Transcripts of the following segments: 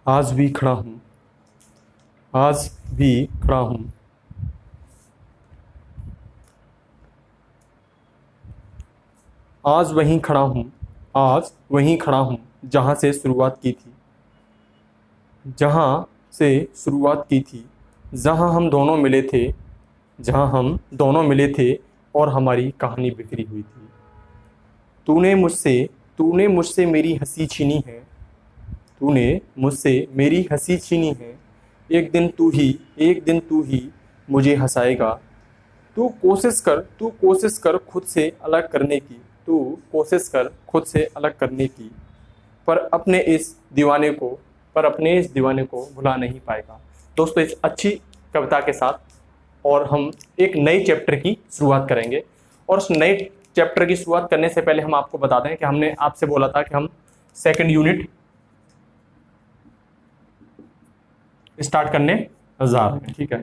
आज भी खड़ा हूँ, आज भी खड़ा हूँ। आज वहीं खड़ा हूँ, आज वहीं खड़ा हूँ जहाँ से शुरुआत की थी, जहाँ से शुरुआत की थी, जहाँ हम दोनों मिले थे, जहाँ हम दोनों मिले थे और हमारी कहानी बिखरी हुई थी। तूने मुझसे मेरी हंसी छीनी है, तूने मुझसे मेरी हंसी छीनी है। एक दिन तू ही मुझे हंसाएगा। तू कोशिश कर खुद से अलग करने की, तू कोशिश कर खुद से अलग करने की, पर अपने इस दीवाने को भुला नहीं पाएगा। दोस्तों, इस अच्छी कविता के साथ और हम एक नए चैप्टर की शुरुआत करेंगे। और उस नए चैप्टर की शुरुआत करने से पहले हम आपको बता दें कि हमने आपसे बोला था कि हम सेकंड यूनिट स्टार्ट करने जा रहे हैं। ठीक है,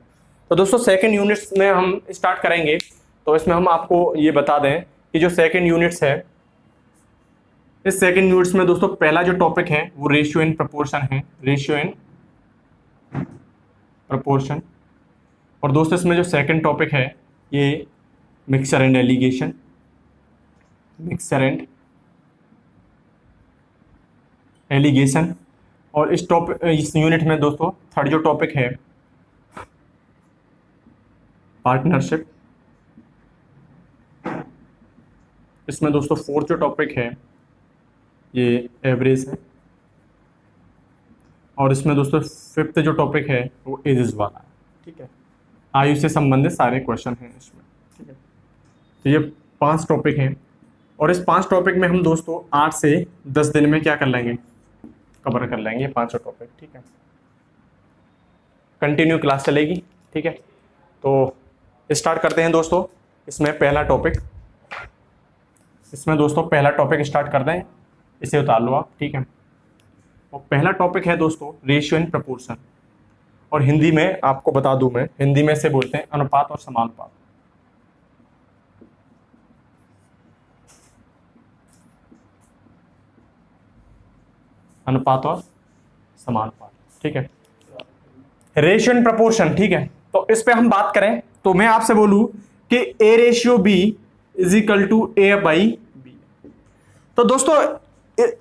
तो दोस्तों सेकंड यूनिट्स में हम स्टार्ट करेंगे। तो इसमें हम आपको ये बता दें कि जो सेकंड यूनिट्स है, इस सेकंड यूनिट्स में दोस्तों पहला जो टॉपिक है वो रेशियो एंड प्रपोर्शन है, रेशियो एंड प्रपोर्शन। और दोस्तों इसमें जो सेकंड टॉपिक है ये mixture and allegation, mixture and allegation. और इस यूनिट में दोस्तों थर्ड जो टॉपिक है पार्टनरशिप। इसमें दोस्तों फोर्थ जो टॉपिक है ये एवरेज है। और इसमें दोस्तों फिफ्थ जो टॉपिक है वो एजेस वाला है। ठीक है, आयु से संबंधित सारे क्वेश्चन हैं इसमें। ठीक है, तो ये 5 टॉपिक हैं और इस 5 टॉपिक में हम दोस्तों 8 से 10 दिन में क्या कर लेंगे, कवर कर लेंगे 5 टॉपिक। ठीक है, कंटिन्यू क्लास चलेगी। ठीक है, तो स्टार्ट करते हैं दोस्तों। इसमें पहला टॉपिक स्टार्ट कर दें, इसे उतार लो आप। ठीक है, और पहला टॉपिक है दोस्तों रेशियो एंड प्रपोर्शन। और हिंदी में आपको बता दूं, मैं हिंदी में से बोलते हैं अनुपात और समानुपात। अनुपात और समानुपात। ठीक है, रेशियो एंड प्रपोर्शन। ठीक है, तो इस पे हम बात करें तो मैं आपसे बोलूं कि A ratio B is equal to A by B. तो दोस्तों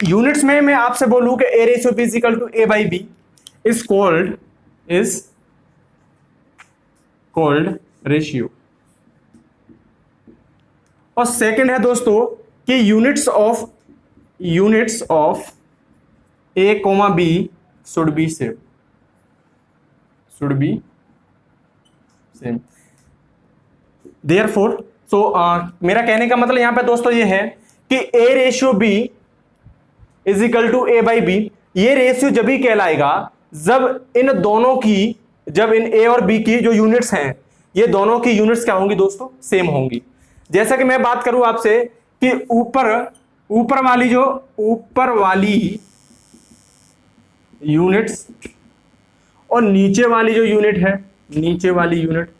यूनिट्स में मैं आपसे बोलूं कि A ratio B is equal to A by B is called ratio. और सेकंड है दोस्तों कि units of A comma B should be same. Therefore मेरा कहने का मतलब यहां पे दोस्तों ये है कि A ratio B is equal to A by B. ये रेशियो जब भी कहलाएगा जब इन ए और बी की जो यूनिट्स हैं, ये दोनों की यूनिट्स क्या होंगी दोस्तों, सेम होंगी। जैसा कि मैं बात करूं आपसे कि ऊपर वाली यूनिट्स और नीचे वाली जो यूनिट है, नीचे वाली यूनिट,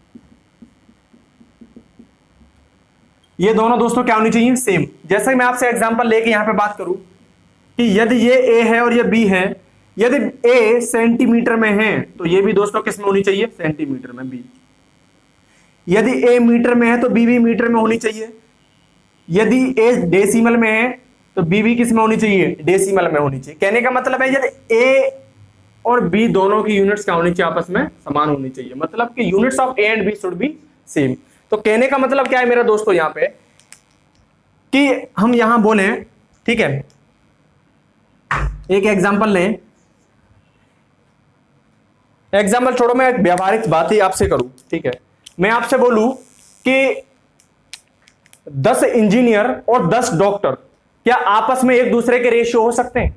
ये दोनों दोस्तों क्या होनी चाहिए, सेम। जैसा कि मैं आपसे एग्जांपल लेके यहां पे बात करूं कि यदि ये ए है और ये बी है, यदि ए सेंटीमीटर में है तो ये भी दोस्तों किस में होनी चाहिए, सेंटीमीटर में। बी यदि ए मीटर में है तो बी भी मीटर में होनी चाहिए। यदि ए डेसिमल में है तो बी भी किस में होनी चाहिए, डेसिमल में होनी चाहिए। कहने का मतलब है यदि ए और बी दोनों की यूनिट्स क्या होनी चाहिए, आपस में समान होनी चाहिए। मतलब कि units of A and B should be same. तो कहने का मतलब क्या है मेरा दोस्तों यहां पे कि हम यहां बोले, ठीक है, एक एग्जांपल लें। एग्जांपल छोड़ो, मैं एक व्यवहारिक बात ही आपसे करूं। ठीक है, मैं आपसे बोलूं कि 10 इंजीनियर और 10 डॉक्टर क्या आपस में एक दूसरे के रेशियो हो सकते हैं?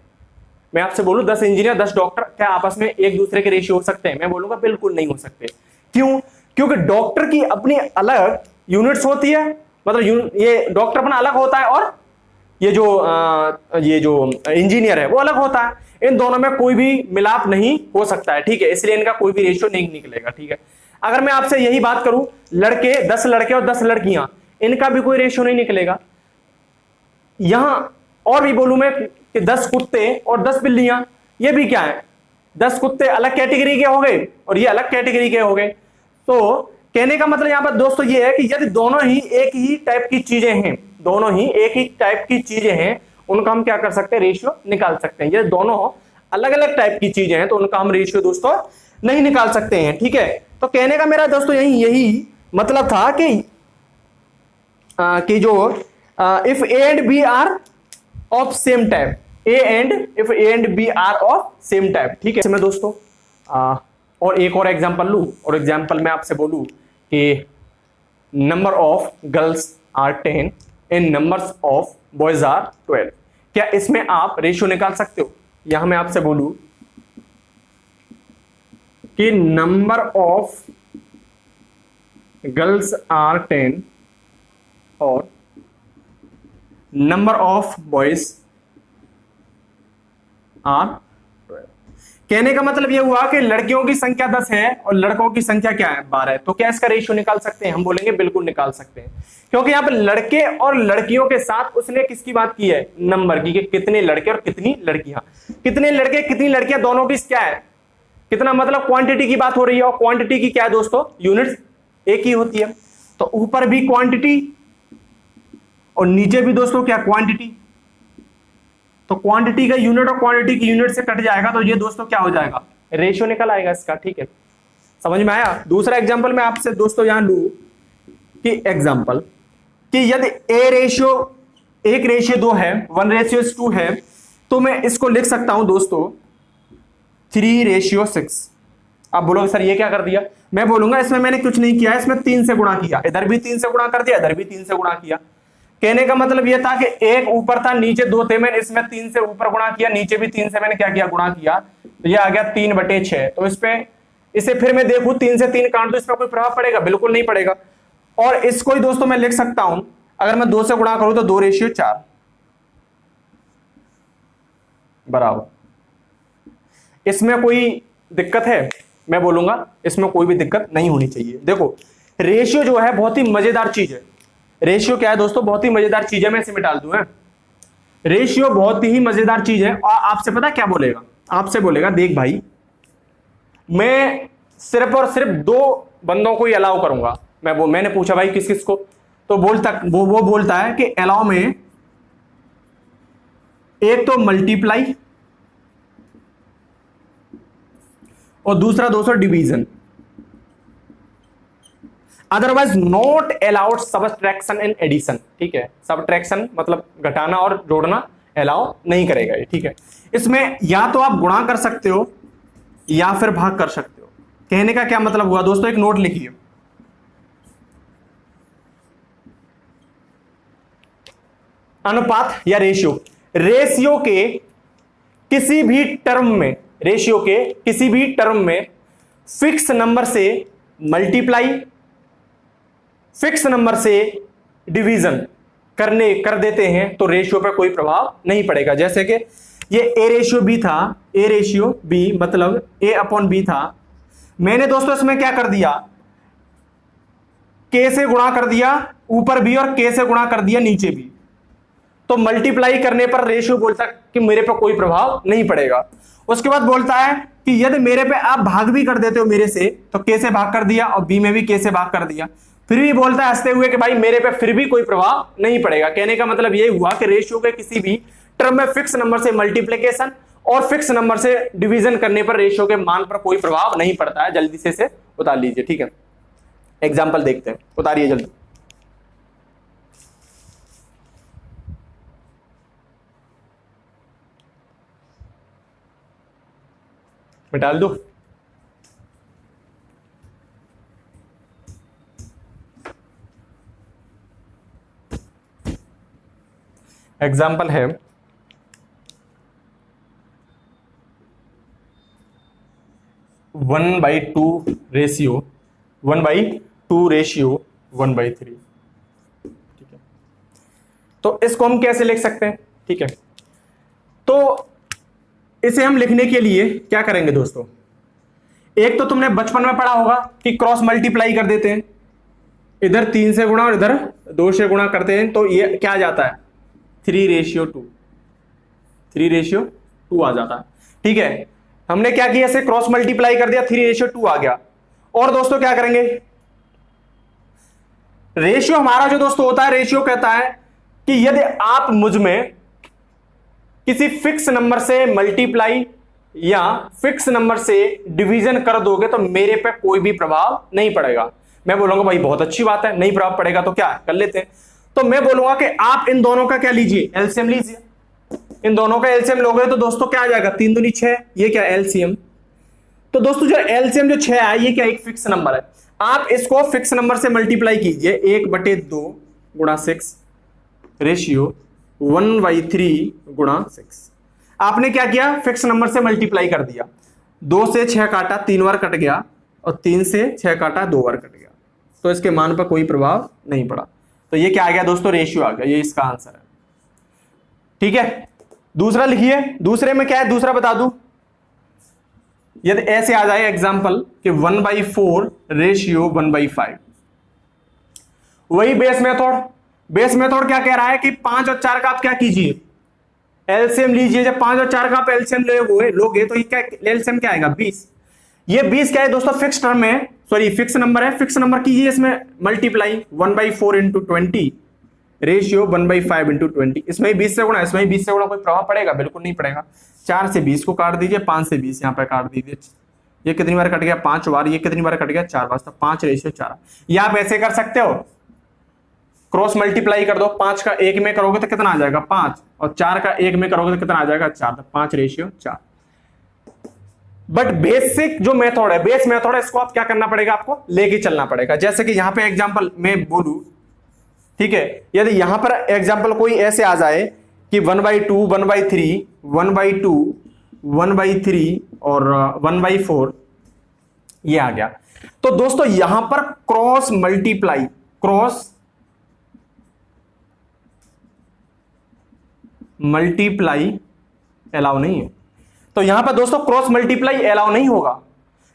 मैं आपसे बोलूं 10 इंजीनियर 10 डॉक्टर क्या आपस में एक दूसरे के रेशियो हो सकते हैं? मैं बोलूंगा बिल्कुल नहीं हो सकते। क्यों? क्योंकि डॉक्टर की अपनी अलग यूनिट्स होती है, मतलब ये डॉक्टर अपना अलग होता है और ये जो इंजीनियर है वो अलग होता है। इन दोनों में कोई भी मिलाप नहीं हो सकता है। ठीक है, इसलिए इनका कोई भी रेशियो नहीं निकलेगा। ठीक है, अगर मैं आपसे यही बात करूं 10 लड़के और 10 लड़कियां, इनका भी कोई रेशियो नहीं निकलेगा। यहां और भी बोलूं मैं कि 10 कुत्ते और 10 बिल्लियां, ये भी क्या है, 10 कुत्ते अलग कैटेगरी के हो गए और ये अलग कैटेगरी के हो गए। तो कहने का मतलब यहां पर दोस्तों ये है कि यदि दोनों ही एक ही टाइप की चीजें हैं, दोनों ही एक ही टाइप की चीजें हैं, उनका हम क्या कर सकते हैं, रेशियो निकाल सकते हैं। यदि दोनों अलग अलग टाइप की चीजें हैं तो उनका हम रेशियो दोस्तों नहीं निकाल सकते हैं, ठीक है। तो कहने का मेरा दोस्तों यही मतलब था कि जो if A and B are of same type, if A and B are of same type, ठीक है। इसमें दोस्तों और एक और एग्जांपल लूं, और एग्जांपल में आपसे बोलूं कि number of girls are 10 and numbers of boys are 12, क्या इसमें आप रेशियो निकाल सकते हो? यहां मैं आपसे बोलूं कि नंबर ऑफ गर्ल्स आर 10 और नंबर ऑफ बॉयज आर 12, कहने का मतलब यह हुआ कि लड़कियों की संख्या 10 है और लड़कों की संख्या क्या है, 12 है। तो क्या इसका रेशियो निकाल सकते हैं? हम बोलेंगे बिल्कुल निकाल सकते हैं, क्योंकि यहां पर लड़के और लड़कियों के साथ उसने किसकी बात की है, नंबर की, कि कितने लड़के और कितनी लड़कियां, कितने लड़के कितनी लड़कियां, दोनों की क्या है, कितना, मतलब क्वांटिटी की बात हो रही है। और क्वांटिटी की क्या है दोस्तों, यूनिट्स एक ही होती है। तो ऊपर भी क्वांटिटी और नीचे भी दोस्तों क्या, क्वांटिटी। तो क्वांटिटी का यूनिट और क्वांटिटी की यूनिट से कट जाएगा, तो ये दोस्तों क्या हो जाएगा, रेशियो निकल आएगा इसका, ठीक है। समझ में आया? दूसरा एग्जांपल मैं आपसे दोस्तों यहां लू कि एग्जांपल कि यदि ए रेशियो 1:2 है, 1:2 है, तो मैं इसको लिख सकता हूं दोस्तों 3:6। आप बोलोगे सर ये क्या कर दिया? मैं बोलूंगा इसमें मैंने कुछ नहीं किया, इसमें 3 से गुणा किया, इधर भी 3 से गुणा कर दिया, इधर भी 3 से गुणा किया। कहने का मतलब यह था कि एक ऊपर था, नीचे 2 थे, मैंने इसमें 3 से ऊपर गुणा किया, नीचे भी 3 से मैंने क्या किया, गुणा किया, तो यह आ गया 3/6। तो इसे फिर मैं देखूं 3 से 3 काट दूं, इस पर कोई प्रभाव पड़ेगा? बिल्कुल नहीं पड़ेगा। और इसको ही दोस्तों मैं लिख सकता हूं, अगर मैं 2 से गुणा करूं तो 2:4 बराबर। इसमें कोई दिक्कत है? मैं बोलूंगा इसमें कोई भी दिक्कत नहीं होनी चाहिए। देखो रेशियो जो है बहुत ही मजेदार चीज है। रेशियो क्या है दोस्तों, बहुत ही मजेदार चीज है। मैं इसे मिटा दूं, रेशियो बहुत ही मजेदार चीज है। और आपसे पता क्या बोलेगा, आपसे बोलेगा देख भाई मैं सिर्फ और सिर्फ 2 बंदों को ही अलाउ करूंगा। मैंने पूछा भाई किस किस को, तो वो बोलता है कि अलाउ में एक तो मल्टीप्लाई और दूसरा दोस्तों division, otherwise not allowed subtraction and addition, ठीक है। सबट्रैक्शन मतलब घटाना और जोड़ना अलाउ नहीं करेगा ये, ठीक है। इसमें या तो आप गुणा कर सकते हो या फिर भाग कर सकते हो। कहने का क्या मतलब हुआ दोस्तों, एक नोट लिखिए, अनुपात या रेशियो के किसी भी टर्म में, रेशियो के किसी भी टर्म में फिक्स नंबर से मल्टीप्लाई, फिक्स नंबर से डिवीजन कर देते हैं तो रेशियो पर कोई प्रभाव नहीं पड़ेगा। जैसे कि ये A/B था, A/B मतलब A/B था, मैंने दोस्तों इसमें क्या कर दिया, K से गुणा कर दिया ऊपर भी और K से गुणा कर दिया नीचे भी, तो मल्टीप्लाई करने पर रेशियो बोलता है कि मेरे पर कोई प्रभाव नहीं पड़ेगा। उसके बाद बोलता है कि यदि मेरे पे आप भाग भी कर देते हो मेरे से, तो K से भाग कर दिया और B में भी K से भाग कर दिया, फिर भी बोलता है हंसते हुए कि भाई मेरे पे फिर भी कोई प्रभाव नहीं पड़ेगा। कहने का मतलब यही हुआ कि रेशियो के किसी भी टर्म में फिक्स नंबर से मल्टीप्लिकेशन और फिक्स नंबर से डिवीजन करने पर रेशियो के मान पर कोई प्रभाव नहीं पड़ता है। जल्दी से इसे उतार लीजिए, ठीक है। एग्जाम्पल देखते हैं, उतारिए जल्दी। मैं डाल दूं, एग्जाम्पल है 1/2 रेशियो 1/3, ठीक है। तो इसको हम कैसे लिख सकते हैं, ठीक है। तो इसे हम लिखने के लिए क्या करेंगे दोस्तों, एक तो तुमने बचपन में पढ़ा होगा कि क्रॉस मल्टीप्लाई कर देते हैं, इधर 3 से गुणा और इधर 2 से गुणा करते हैं, तो ये क्या आ जाता है 3:2 आ जाता है, ठीक है। हमने क्या किया, इसे क्रॉस मल्टीप्लाई कर दिया, 3:2 आ गया। और दोस्तों क्या करेंगे, रेशियो हमारा जो दोस्तों होता है, रेशियो कहता है कि यदि आप मुझ में किसी फिक्स नंबर से मल्टीप्लाई या फिक्स नंबर से डिवीजन कर दोगे तो मेरे पे कोई भी प्रभाव नहीं पड़ेगा। मैं बोलूंगा भाई बहुत अच्छी बात है, नहीं प्रभाव पड़ेगा तो क्या कर लेते हैं। तो मैं बोलूंगा कि आप इन दोनों का क्या लीजिए, एलसीएम लीजिए। इन दोनों का एलसीएम लोगे तो दोस्तों क्या आ जाएगा, 3 दूनी 6, ये क्या एलसीएम। तो दोस्तों जो एलसीएम जो 6 है, ये क्या एक फिक्स नंबर है। आप इसको फिक्स नंबर से मल्टीप्लाई कीजिए, 1/2 गुणा 6 रेशियो 1/3 गुणा 6। आपने क्या किया, फिक्स नंबर से मल्टीप्लाई कर दिया, 2 से 6 काटा 3 बार कट गया, और 3 से 6 काटा 2 बार कट गया, तो इसके मान पर कोई प्रभाव नहीं पड़ा। तो ये क्या आ गया दोस्तों, रेशियो आ गया, ये इसका आंसर है। ठीक है, दूसरा लिखिए। दूसरे में क्या है, दूसरा बता दूं, यदि ऐसे आ जाए एग्जांपल कि 1/4 रेशियो 1/5, वही बेस मेथड। बेस मेथड क्या कह रहा है कि 5 और 4 का आप क्या कीजिए, एलसीएम लीजिए। जब 5 और 4 का आप एलसीएम लोगे तो ये क्या, एलसीएम क्या आएगा, 20। ये 20 क्या है दोस्तों, फिक्स टर्म है, सॉरी फिक्स नंबर है। फिक्स नंबर कीजिए इसमें मल्टीप्लाई, 1/4 इंटू 20 रेशियो 1/5 इंटू 20। इसमें 20 से गुणा, इसमें 20 से गुणा, कोई प्रभाव पड़ेगा, बिल्कुल नहीं पड़ेगा। 4 से 20 को काट दीजिए, 5 से 20 यहाँ पे काट दीजिए। ये कितनी बार कट गया, 5 बार। ये कितनी बार कट गया, 4 बार। तो 5:4। ये आप ऐसे कर सकते हो, क्रॉस मल्टीप्लाई कर दो। 5 का 1 में करोगे तो कितना आ जाएगा, 5, और 4 का 1 में करोगे तो कितना आ जाएगा, 4। तो 5:4। बट बेसिक जो मेथड है, बेस मेथड है, इसको आप क्या करना पड़ेगा, आपको लेके चलना पड़ेगा। जैसे कि यहां पे एग्जांपल मैं बोलूं, ठीक है, यदि यहां पर एग्जांपल कोई ऐसे आ जाए कि 1/2, 1/3, 1/2, 1/3 और 1/4, ये आ गया, तो दोस्तों यहां पर क्रॉस मल्टीप्लाई अलाउ नहीं है। तो यहां पर दोस्तों क्रॉस मल्टीप्लाई अलाउ नहीं होगा।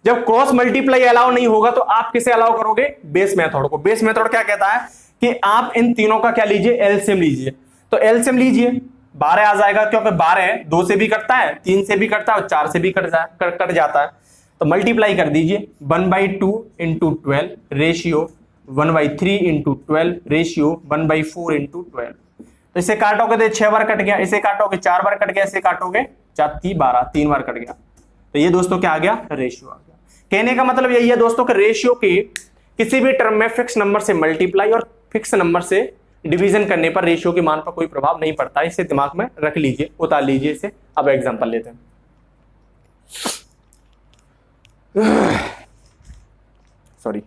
जब क्रॉस मल्टीप्लाई अलाउ नहीं होगा तो आप किसे अलाउ करोगे, बेस मेथड को। बेस मेथड क्या कहता है कि आप इन तीनों का क्या लीजिए, एलसीएम लीजिए। तो एलसीएम लीजिए, 12 आ जाएगा, क्योंकि 12 2 से भी कटता है, 3 से भी कटता है, और 4 से भी कट जाता है। तो मल्टीप्लाई कर दीजिए, 1/2 into 12 ratio 1/3 into 12 ratio 1/4 into 12। तो इसे काटोगे तो 6 बार कट गया, इसे काटोगे 4 बार कट गया, इसे काटोगे 4×3=12, 3 बार कट गया। तो ये दोस्तों क्या आ गया, रेशियो आ गया। कहने का मतलब यही है दोस्तों कि रेशियो के किसी भी टर्म में फिक्स नंबर से मल्टीप्लाई और फिक्स नंबर से डिवीजन करने पर रेशियो के मान पर कोई प्रभाव नहीं पड़ता। इसे दिमाग में रख लीजिए, उतार लीजिए इसे। अब एग्जांपल लेते हैं। सॉरी,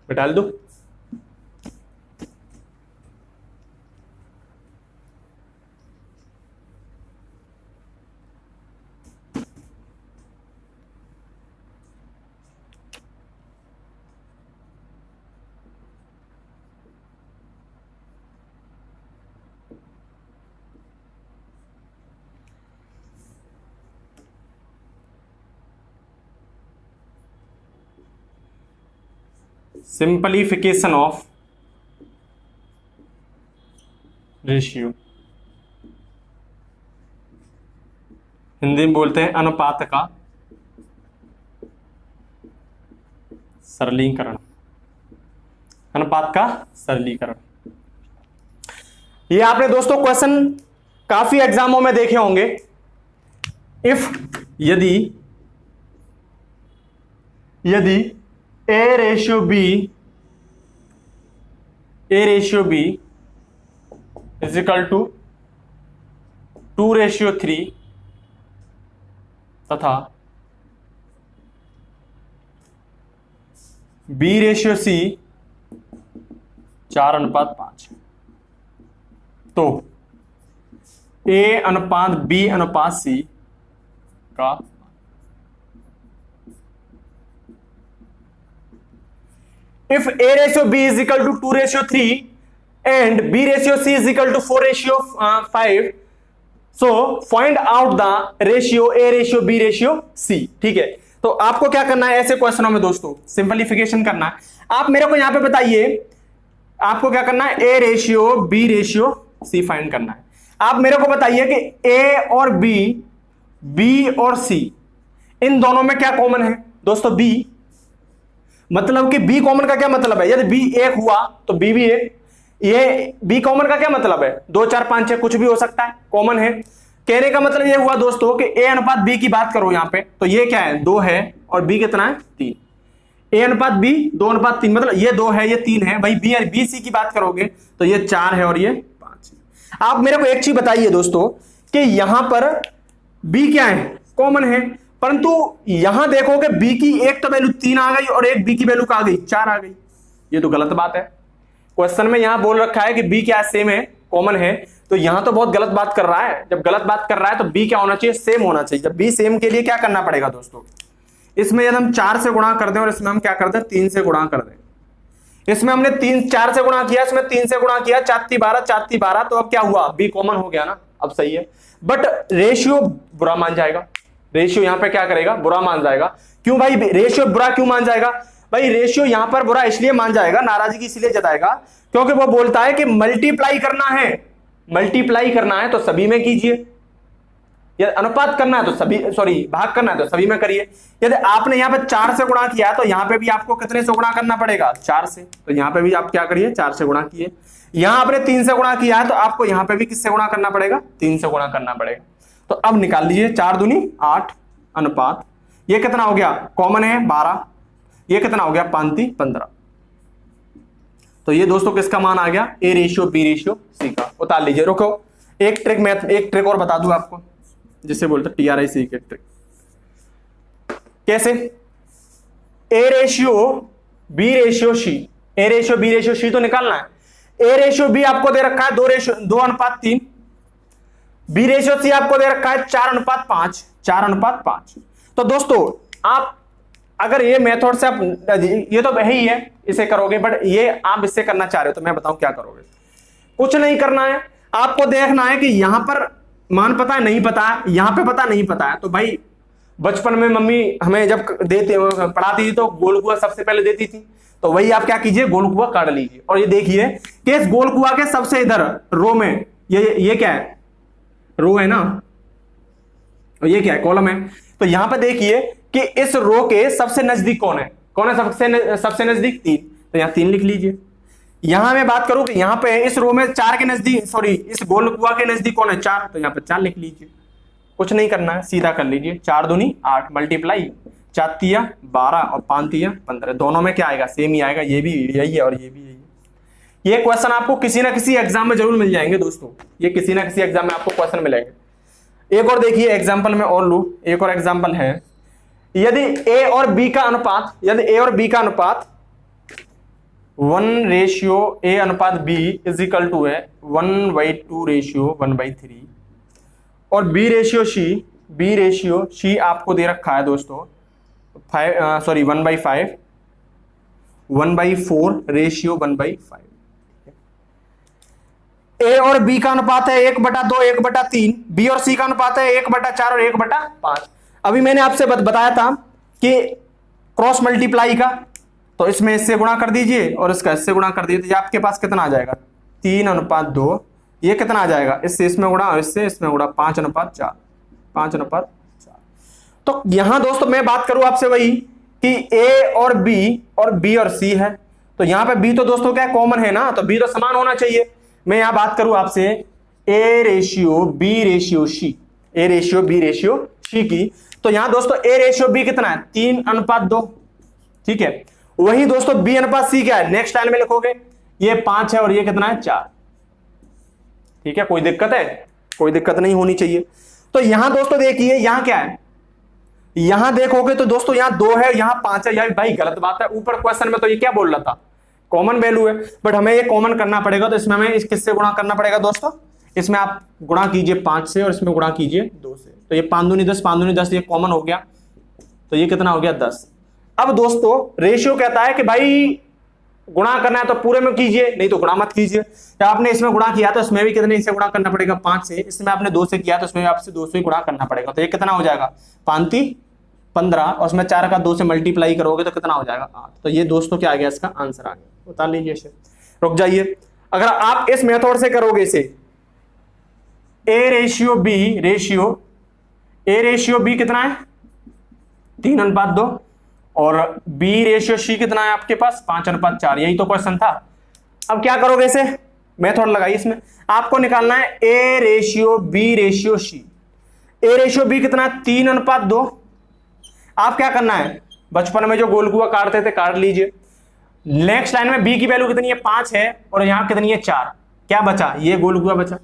डाल दो। सिंपलीफिकेशन ऑफ रेशियो, हिंदी में बोलते हैं अनुपात का सरलीकरण। अनुपात का सरलीकरण, ये आपने दोस्तों क्वेश्चन काफी एग्जामों में देखे होंगे। यदि A/B is equal to 2:3 तथा B/C 4:5, तो A/B/C का if A/B is equal to 2:3 and B/C is equal to 4:5, so find out the ratio A ratio B ratio C. ठीक है, तो आपको क्या करना है ऐसे क्वेश्चनों में दोस्तों, सिंपलीफिकेशन करना है। आप मेरे को यहां पे बताइए आपको क्या करना है, A ratio B ratio C find करना है। आप मेरे को बताइए कि ए और बी और सी इन दोनों में क्या कॉमन है दोस्तों, बी। मतलब कि बी कॉमन का क्या मतलब है, यदि बी एक हुआ तो बी भी एक। ये बी कॉमन का क्या मतलब है, 2 4 5 6 कुछ भी हो सकता है, कॉमन है। कहने का मतलब ये हुआ दोस्तों कि ए अनुपात बी की बात करो यहां पे, तो ये क्या है 2 है और बी कितना है 3। ए अनुपात बी 2:3, मतलब ये 2 है ये 3 है। भाई बी सी की बात करोगे तो ये 4 है और ये 5 है। आप मेरे को एक चीज बताइए दोस्तों कि यहां पर बी क्या है, कॉमन है, परंतु यहां देखोगे बी की एक तो वैल्यू 3 आ गई और एक बी की वैल्यू आ गई 4 आ गई। ये तो गलत बात है। क्वेश्चन में यहां बोल रखा है कि बी क्या सेम है, कॉमन है, तो यहां तो बहुत गलत बात कर रहा है। जब गलत बात कर रहा है तो बी क्या होना चाहिए, सेम होना चाहिए। जब बी सेम के लिए क्या करना पड़ेगा दोस्तों, इसमें यदि हम 4 से गुणा कर दें और इसमें हम क्या कर दें 3 से गुणा कर दें। इसमें हमने 4 से गुणा किया, इसमें 3 से गुणा किया, 4 3 12 4 3 12, तो अब क्या हुआ, बी कॉमन हो गया ना, अब सही है। बट रेशियो बुरा मान जाएगा, रेशियो यहां पे क्या करेगा, बुरा मान जाएगा। क्यों भाई रेशियो बुरा क्यों मान जाएगा, भाई रेशियो यहां पर बुरा इसलिए मान जाएगा, नाराजगी इसलिए जताएगा क्योंकि वो बोलता है कि मल्टीप्लाई करना है, मल्टीप्लाई करना है तो सभी में कीजिए, या अनुपात करना है तो सभी, सॉरी भाग करना है तो सभी में करिए। यदि आपने यहां पे 4 से गुणा किया है तो यहां पे भी आपको कितने से गुणा करना पड़ेगा, 4 से, तो यहां पे भी आप क्या करिए 4 से गुणा किए। यहां आपने 3 से गुणा किया है तो आपको यहां पे भी किससे गुणा करना पड़ेगा, 3 से गुणा करना पड़ेगा। तो अब निकाल लीजिए 4 दूनी 8 अनुपात, ये कितना हो गया, कॉमन है 12, ये कितना हो गया 5 3 15। तो ये दोस्तों किसका मान आ गया, A ratio B ratio C का। उतार लीजिए। रुको एक ट्रिक और बता दूं आपको, जिसे बोलते TRIC के ट्रिक। कैसे, A ratio B ratio C, A ratio B ratio C तो निकालना है। ए रेशियो बी आपको दे रखा है 2:3, बी रेशियो सी आपको दे रखा है 4:5, 4:5। तो दोस्तों आप अगर ये मेथड से आप, ये तो वही है इसे करोगे, बट ये आप इससे करना चाह रहे हो तो मैं बताऊं क्या करोगे। कुछ नहीं करना है, आपको देखना है कि यहां पर मान पता है नहीं पता है, यहां पे पता नहीं पता है। तो भाई बचपन में मम्मी हमें जब पढ़ाती थी तो गोल कुआ सबसे पहले देती थी, तो वही आप क्या कीजिए गोल कुआ काट लीजिए। और ये देखिए कि इस गोल कुआ के सबसे इधर रो में ये क्या है, रो है ना, और ये क्या है, कॉलम है। तो यहां पर देखिए कि इस रो के सबसे नजदीक कौन है, सबसे नजदीक 3, तो यहां 3 लिख लीजिए। यहां मैं बात करूं कि यहां पे इस रो में 4 के नजदीक, सॉरी इस गोल कुआ के नजदीक कौन है 4, तो यहां पे 4 लिख लीजिए। कुछ नहीं करना है, सीधा कर लीजिए। 4 दूनी 8 मल्टीप्लाई 4 3 12 और 5 3 15, दोनों में क्या आएगा, सेम ही आएगा। ये भी यही है और ये भी यही है। ये क्वेश्चन आपको किसी ना किसी एग्जाम में जरूर मिल जाएंगे दोस्तों, ये किसी ना किसी एग्जाम में आपको क्वेश्चन मिलेंगे। एक और देखिए एग्जाम्पल में और लू, एक और एग्जाम्पल है, यदि ए और बी का अनुपात, यदि ए और बी का अनुपात 1 रेशियो ए अनुपात बी इज इक्वल टू है 1/2 रेशियो 1/3, और बी रेशियो सी आपको दे रखा है दोस्तों 1/5, 1/4 रेशियो 1/5। ए और बी का अनुपात है 1/2 1/3, बी और सी का अनुपात है 1/4 और 1/5। अभी मैंने आपसे बताया था कि क्रॉस मल्टीप्लाई का, तो इसमें इससे गुणा कर दीजिए और इसका इससे गुणा कर दीजिए, तो ये आपके पास कितना आ जाएगा 3:2। ये कितना आ जाएगा, इससे इसमें गुणा और इससे इसमें गुणा 5:4, 5:4। तो यहां दोस्तों मैं बात करूं आपसे वही कि ए और बी और सी है, तो यहां पे बी तो दोस्तों क्या कॉमन है ना, तो बी तो समान होना चाहिए। मैं यहां बात करूं आपसे A ratio B ratio C, A ratio B ratio C की, तो यहां दोस्तों ए रेशियो बी कितना है 3:2, ठीक है। वही दोस्तों बी अनुपात सी क्या है, नेक्स्ट लाइन में लिखोगे ये 5 है और ये कितना है 4, ठीक है। कोई दिक्कत है, कोई दिक्कत नहीं होनी चाहिए। तो यहां दोस्तों देखिए यहां क्या है, यहां देखोगे तो दोस्तों यहां 2 है यहां 5 है, यार भाई गलत बात है। ऊपर क्वेश्चन में तो ये क्या बोल रहा था, कॉमन वैल्यू है, बट हमें ये कॉमन करना पड़ेगा, तो इसमें हमें इस किससे गुणा करना पड़ेगा दोस्तों, इसमें आप गुणा कीजिए 5 से और इसमें गुणा कीजिए 2 से, तो ये 5 दूनी 10, 5 दूनी 10, ये कॉमन हो गया, तो ये कितना हो गया 10। अब दोस्तों रेशियो कहता है कि भाई गुणा करना है तो पूरे में कीजिए, नहीं तो गुणा मत कीजिए। जब आपने इसमें गुणा किया तो इसमें भी कितने से गुणा करना पड़ेगा, 5 से। इसमें आपने 2 से किया तो इसमें आपसे 2 से गुणा करना पड़ेगा। तो ये कितना हो जाएगा, 5 15, और उसमें 4 का 2 से मल्टीप्लाई करोगे तो कितना हो जाएगा, 8। तो ये दोस्तों क्या आ गया, इसका आंसर आ गया। उतार लीजिए इसे, रुक जाइए। अगर आप इस मेथड से करोगे इसे, ए रेशियो बी कितना है, 3:2, और बी रेशियो सी कितना है आपके पास, 5:4। यही तो क्वेश्चन था। अब क्या करोगे, इसे मेथड लगाइए। इसमें आपको निकालना है A ratio B ratio C. A ratio B कितना है, 3:2। आप क्या करना है, बचपन में जो गोलकुआ काटते थे काट लीजिए। नेक्स्ट लाइन में बी की वैल्यू कितनी है, 5 है, और यहां कितनी है, 4। क्या बचा, ये गोलकुआ बचा।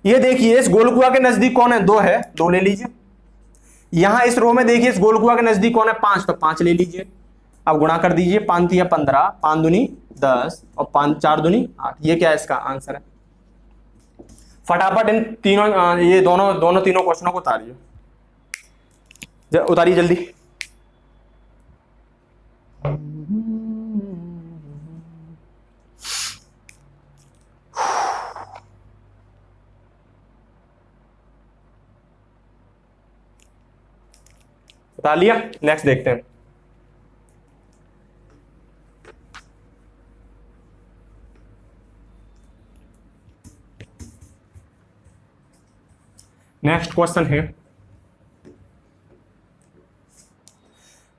ये देखिए इस गोलकुआ के नजदीक कौन है, 2 है, 2 ले लीजिए। यहां इस रो में देखिए इस गोलकुआ के नजदीक कौन है, 5, तो 5 ले लीजिए। अब गुणा कर दीजिए, 5 या 15, 5 दूनी 10, और 5 4 दूनी 8। ये क्या है, इसका आंसर है। फटाफट इन तीनों ये दोनों तीनों क्वेश्चनों को उतारिए, उतारिए जल्दी। बता लिया, नेक्स्ट देखते हैं। नेक्स्ट क्वेश्चन है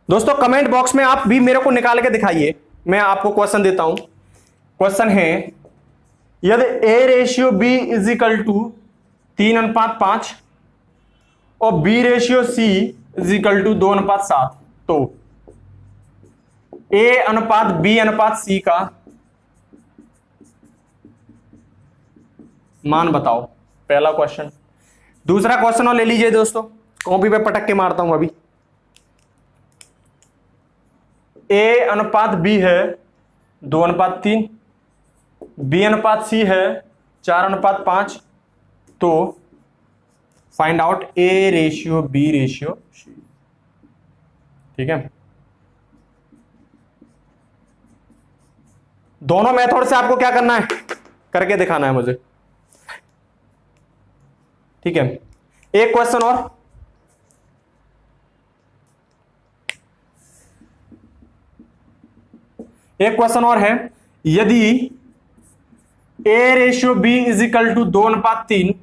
दोस्तों, कमेंट बॉक्स में आप भी मेरे को निकाल के दिखाइए, मैं आपको क्वेश्चन देता हूं। क्वेश्चन है, यदि A ratio B is equal to 3:5 और B ratio C is equal to 2:7, तो ए अनुपात बी अनुपात सी का मान बताओ। पहला क्वेश्चन। दूसरा क्वेश्चन और ले लीजिए दोस्तों, कॉपी पे पटक के मारता हूं अभी। ए अनुपात बी है 2:3, बी अनुपात सी है 4:5, तो find out A ratio B ratio C. ठीक है, दोनों मेथड से आपको क्या करना है, करके दिखाना है मुझे। ठीक है, एक क्वेश्चन और। एक क्वेश्चन और है, यदि A ratio B is equal to 2:3,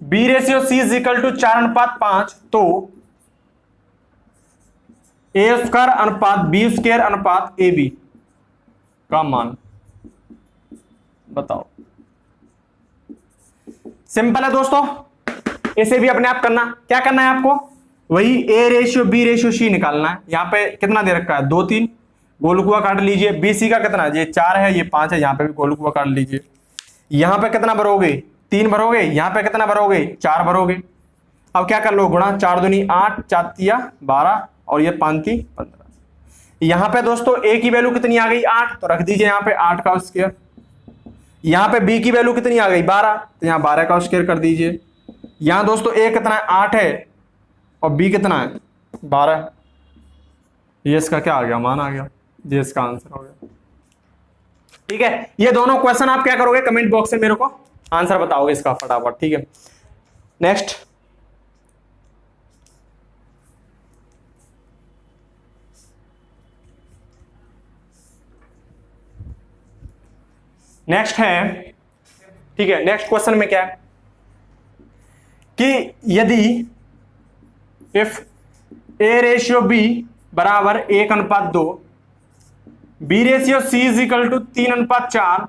B ratio C is equal to 4:5, तो ए स्क्वायर अनुपात बी स्क्वायर अनुपात ए बी का मान बताओ। सिंपल है दोस्तों, इसे भी अपने आप करना। क्या करना है आपको, वही A ratio B ratio C निकालना है। यहां पे कितना दे रखा है, 2 3, गोलकुआ काट लीजिए। बी सी का कितना है, ये 4 है, ये 5 है, यहां पे भी गोलकुआ काट लीजिए। यहां पे कितना भरोगे, 3 भरोगे। यहां पे कितना भरोगे, 4 भरोगे। अब क्या कर लो, गुणा, 4 दूनी 8, 4 तिया 12, और ये 5 ती 15। यहां पे दोस्तों ए की वैल्यू कितनी आ गई, 8, तो रख दीजिए यहां पे 8 का स्क्वायर। यहां पे बी की वैल्यू कितनी आ गई, 12, तो यहां 12 का स्क्वायर कर दीजिए। यहां दोस्तों ए कितना है, 8 है, और बी कितना है, 12। ये इसका क्या आ गया, मान आ गया। ये इसका आंसर हो गया। ठीक है, ये दोनों क्वेश्चन आप क्या करोगे, कमेंट बॉक्स में मेरे को आंसर बताओगे इसका फटाफट। ठीक है, नेक्स्ट। नेक्स्ट है, ठीक है, नेक्स्ट क्वेश्चन में क्या है कि यदि इफ ए रेशियो बी बराबर 1:2, B ratio C is equal to 3:4,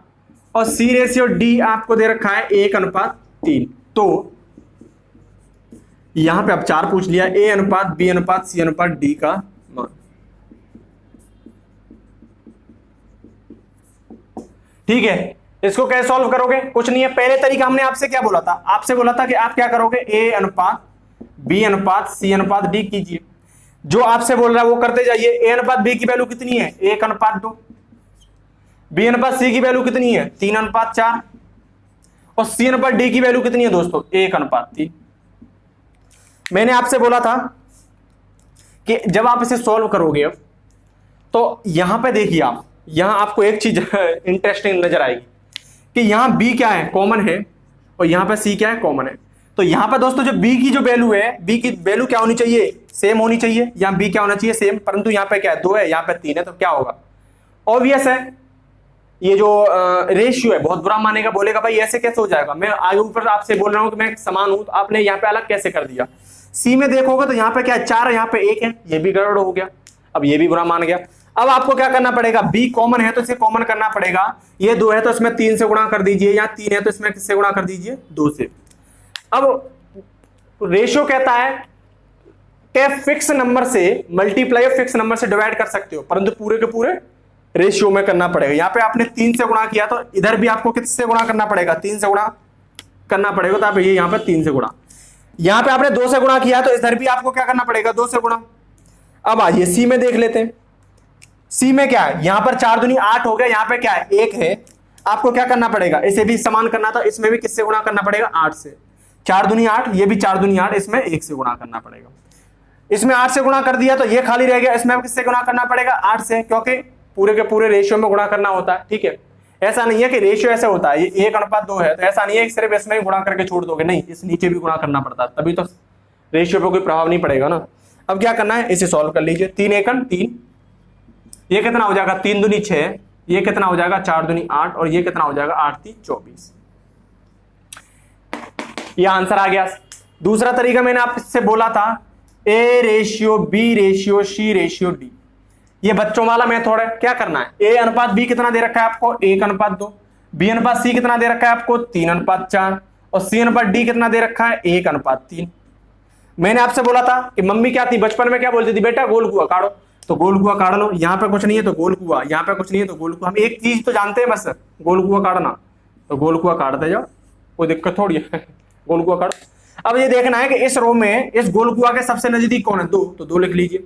और सी रेशियो डी आपको दे रखा है 1:3, तो यहां पे अब 4 पूछ लिया, ए अनुपात बी अनुपात सी अनुपात डी का मान। ठीक है, इसको कैसे सॉल्व करोगे, कुछ नहीं है। पहले तरीका हमने आपसे क्या बोला था, आपसे बोला था कि आप क्या करोगे, ए अनुपात बी अनुपात सी अनुपात डी कीजिए। जो आपसे बोल रहा है वो करते जाइए। ए अनुपात बी की वैल्यू कितनी है, 1:2, बी अनुपात सी की वैल्यू कितनी है, 3:4, और सी अनुपात डी की वैल्यू कितनी है दोस्तों, 1:3। मैंने आपसे बोला था कि जब आप इसे सॉल्व करोगे तो यहां पे देखिए आप, यहां आपको एक चीज इंटरेस्टिंग नजर आएगी कि यहां b क्या है, कॉमन है, और यहां पे c क्या है, कॉमन है। तो यहां पे दोस्तों जो b की जो वैल्यू है, b की वैल्यू क्या होनी चाहिए, सेम होनी चाहिए। यहां b क्या होना चाहिए, सेम, परंतु यहां पे क्या है, 2 है, यहां पे 3 है, तो क्या होगा, ऑब्वियस है ये जो रेशियो है बहुत बुरा मानेगा, बोलेगा भाई ऐसे कैसे हो जाएगा, मैं आगे ऊपर आपसे बोल रहा हूं कि मैं समान हूं, तो आपने यहाँ पे अलग कैसे कर दिया। सी में देखोगे तो यहाँ पे क्या है, 4 है, यहाँ पे 1 है, ये भी गड़बड़ हो गया, अब ये भी बुरा मान गया। अब आपको क्या करना पड़ेगा, बी कॉमन है तो इसे कॉमन करना पड़ेगा, ये 2 है तो इसमें 3 से गुणा कर दीजिए, या 3 है तो इसमें किससे गुणा कर दीजिए, 2 से। अब रेशियो कहता है कि फिक्स नंबर से मल्टीप्लाई फिक्स नंबर से डिवाइड कर सकते हो, परंतु पूरे के पूरे रेशियो में करना पड़ेगा। यहाँ पे आपने 3 से गुणा किया तो इधर भी आपको किससे गुणा करना पड़ेगा, 3 से गुणा करना पड़ेगा, तो आप ये यहाँ पे 3 से गुणा, यहाँ पे आपने 2 से गुणा किया तो इधर भी आपको क्या करना पड़ेगा, 2 से गुणा। अब आइए सी में देख लेते हैं, सी में क्या है, यहां पर 4 दूनी 8 हो गया, यहां पे क्या है, 1 है, आपको क्या करना पड़ेगा, इसे भी समान करना था, इसमें भी किससे गुणा करना पड़ेगा, 8 से। 4 दूनी 8, ये भी 4 दूनी 8, इसमें 1 से गुणा करना पड़ेगा। इसमें 8 से गुणा कर दिया तो ये खाली रह गया, इसमें किससे गुणा करना पड़ेगा, 8 से, क्योंकि पूरे के पूरे रेशियो में गुणा करना होता है। ठीक है, ऐसा नहीं है कि रेशियो ऐसे होता है ये 1:2 है, तो ऐसा नहीं है कि सिर्फ इसमें ही गुणा करके छोड़ दोगे, नहीं, इस नीचे भी गुणा करना पड़ता है, तभी तो रेशियो पे कोई प्रभाव नहीं पड़ेगा ना। अब क्या करना है, इसे सॉल्व कर लीजिए, 3 एकम 3, ये कितना हो जाएगा, 3 दूनी 6, ये कितना हो जाएगा, 4 दूनी 8, और ये कितना हो जाएगा, 8 3 24। ये आंसर आ गया। दूसरा तरीका मैंने आपसे बोला था, A ratio B ratio C ratio D, ये बच्चों वाला मेथड है। क्या करना है, ए अनुपात बी कितना दे रखा है आपको, 1:2, बी अनुपात सी कितना दे रखा है आपको, 3:4, और सी अनुपात डी कितना दे रखा है, 1:3। मैंने आपसे बोला था कि मम्मी क्या थी बचपन में, क्या बोलती थी, बेटा गोल कुआं काढ़ो, तो गोल कुआं काढ़ लो, यहाँ पे कुछ नहीं है तो गोल कुआं, यहाँ पे कुछ नहीं है तो गोल कुआं, हम एक चीज तो जानते हैं बस, गोल कुआं काढ़ना, तो गोल कुआं काढ़ते जाओ, कोई दिक्कत थोड़ी है गोल कुआं काढ़ो। अब ये देखना है कि इस रो में इस गोल कुआं के सबसे नजदीक कौन है, 2, तो 2 लिख लीजिए।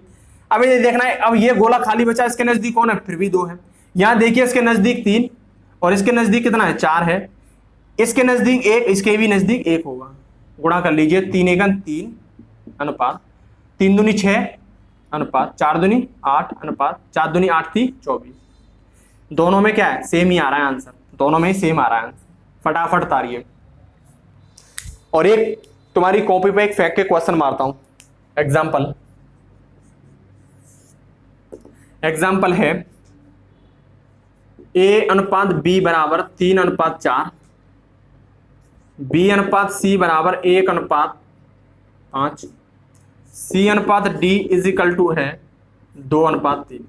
अब ये देखना है, अब ये गोला खाली बचा, इसके नजदीक कौन है, फिर भी 2 है। यहां देखिए इसके नजदीक 3, और इसके नजदीक कितना है, 4 है, इसके नजदीक 1, इसके भी नजदीक 1 होगा, गुणा कर लीजिए, 3 एकम 3 अनुपात 3 दूनी 6 अनुपात 4 दूनी 8 अनुपात 4 दूनी 8 थी 24। दोनों में क्या है, सेम ही आ रहा है आंसर, दोनों में ही सेम आ रहा है आंसर, फटाफट तारिए। और एक तुम्हारी कॉपी पे एक फैक्ट के क्वेश्चन मारता हूं, एग्जाम्पल है, ए अनुपात बी बराबर 3:4, बी अनुपात सी बराबर 1:5, सी अनुपात डी इज इक्वल टू है 2:3।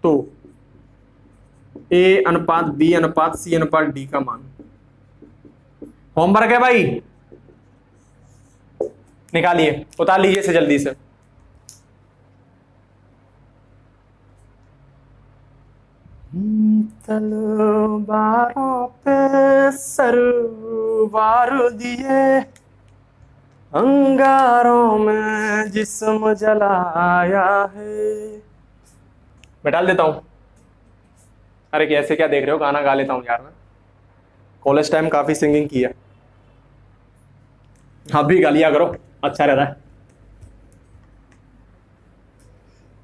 तो ए अनुपात बी अनुपात सी अनुपात डी का मान, होमवर्क है भाई, निकालिए, उतार लीजिए इसे जल्दी से। तलवारों पे सरवार दिए, अंगारों में जिस्म जलाया है। मैं डाल देता हूं, अरे कैसे क्या देख रहे हो, गाना गा लेता हूं यार, मैं कॉलेज टाइम काफी सिंगिंग की है, आप भी गा लिया करो, अच्छा रहता है।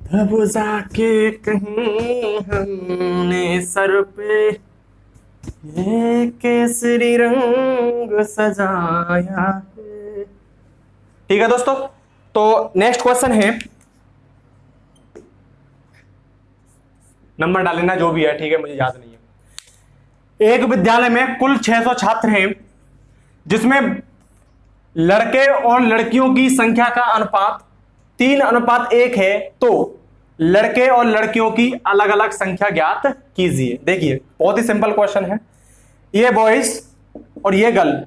तब जाके कहीं हमने सर पे ये केसरी रंग सजाया है। ठीक है दोस्तों, तो नेक्स्ट क्वेश्चन है, नंबर डालना जो भी है, ठीक है, मुझे याद नहीं है। एक विद्यालय में कुल 600 छात्र हैं, जिसमें लड़के और लड़कियों की संख्या का अनुपात 3:1 है, तो लड़के और लड़कियों की अलग अलग संख्या ज्ञात कीजिए। देखिए बहुत ही सिंपल क्वेश्चन है, ये बॉयज और ये गर्ल,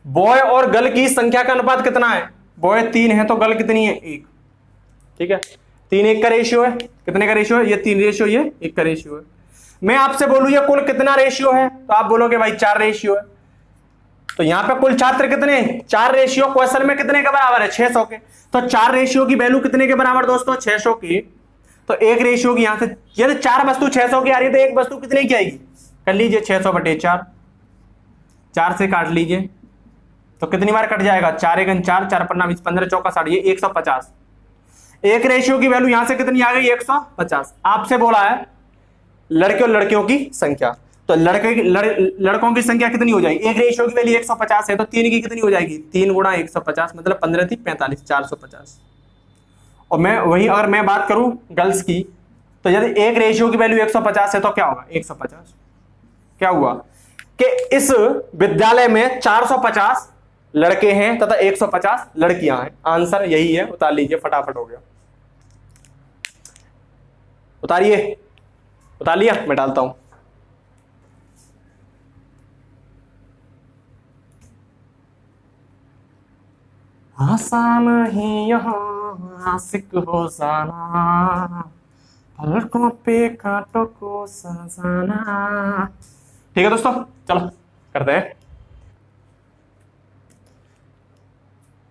बॉय और गर्ल की संख्या का अनुपात कितना है, बॉय 3 है तो गर्ल कितनी है, 1। ठीक है, 3:1 का रेशियो है, कितने का रेशियो है, ये 3 रेशियो, ये 1 का रेशियो है। मैं आपसे बोलूं ये कुल कितना रेशियो है, तो आप बोलोगे भाई 4 रेशियो है। तो यहां पे कुल छात्र कितने, 4 रेशियो क्वेश्चन में कितने के बराबर है, 600 के, तो 4 रेशियो की वैल्यू कितने के बराबर दोस्तों, 600 की। तो 1 रेशियो की यहां से, यदि 4 वस्तु 600 की आ रही है तो 1 वस्तु कितने की आएगी, कर लीजिए 600/4, 4 से काट लीजिए तो कितनी बार कट जाएगा, 4 × 4, 4 × 15, 15 × 4 = 60, ये 150। एक रेशियो की वैल्यू यहां से कितनी आ गई 150। आपसे बोला है लड़के और लड़कियों की संख्या, तो लड़कों की संख्या कितनी हो जाएगी, एक रेशियो की वैल्यू 150 है तो 3 की कितनी हो जाएगी, 3 गुणा 150 मतलब 15 थी 45, 450। और मैं वही अगर मैं बात करूं गर्ल्स की, तो यदि एक रेशियो की वैल्यू 150 है तो क्या होगा 150। क्या हुआ कि इस विद्यालय में 450 लड़के हैं तथा 150 लड़कियां हैं। आंसर यही है, उतार लीजिए, फटाफट हो गया। उतारिए, उतार लिया, मैं डालता हूं। आसान ही यहाँ आशिक हो जाना, पलकों पे कांटों को सजाना। ठीक है दोस्तों, चलो करते हैं।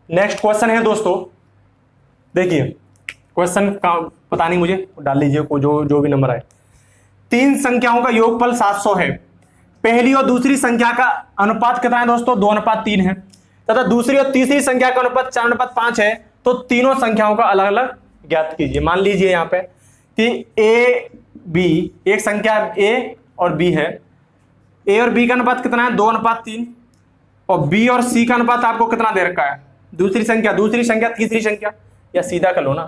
नेक्स्ट क्वेश्चन है दोस्तों, देखिए क्वेश्चन का पता नहीं मुझे, डाल लीजिए को जो भी नंबर आए। 3 संख्याओं का योगफल 700 है। पहली और दूसरी संख्या का अनुपात कितना है दोस्तों, 2:3 है, तथा दूसरी और तीसरी संख्या का अनुपात 4:5 है। तो तीनों संख्याओं का अलग अलग ज्ञात कीजिए। मान लीजिए यहाँ पे कि ए बी, एक संख्या ए और बी है, ए और बी का अनुपात कितना है 2:3, और बी और सी का अनुपात आपको कितना दे रखा है, दूसरी संख्या तीसरी संख्या, या सीधा कर लो ना,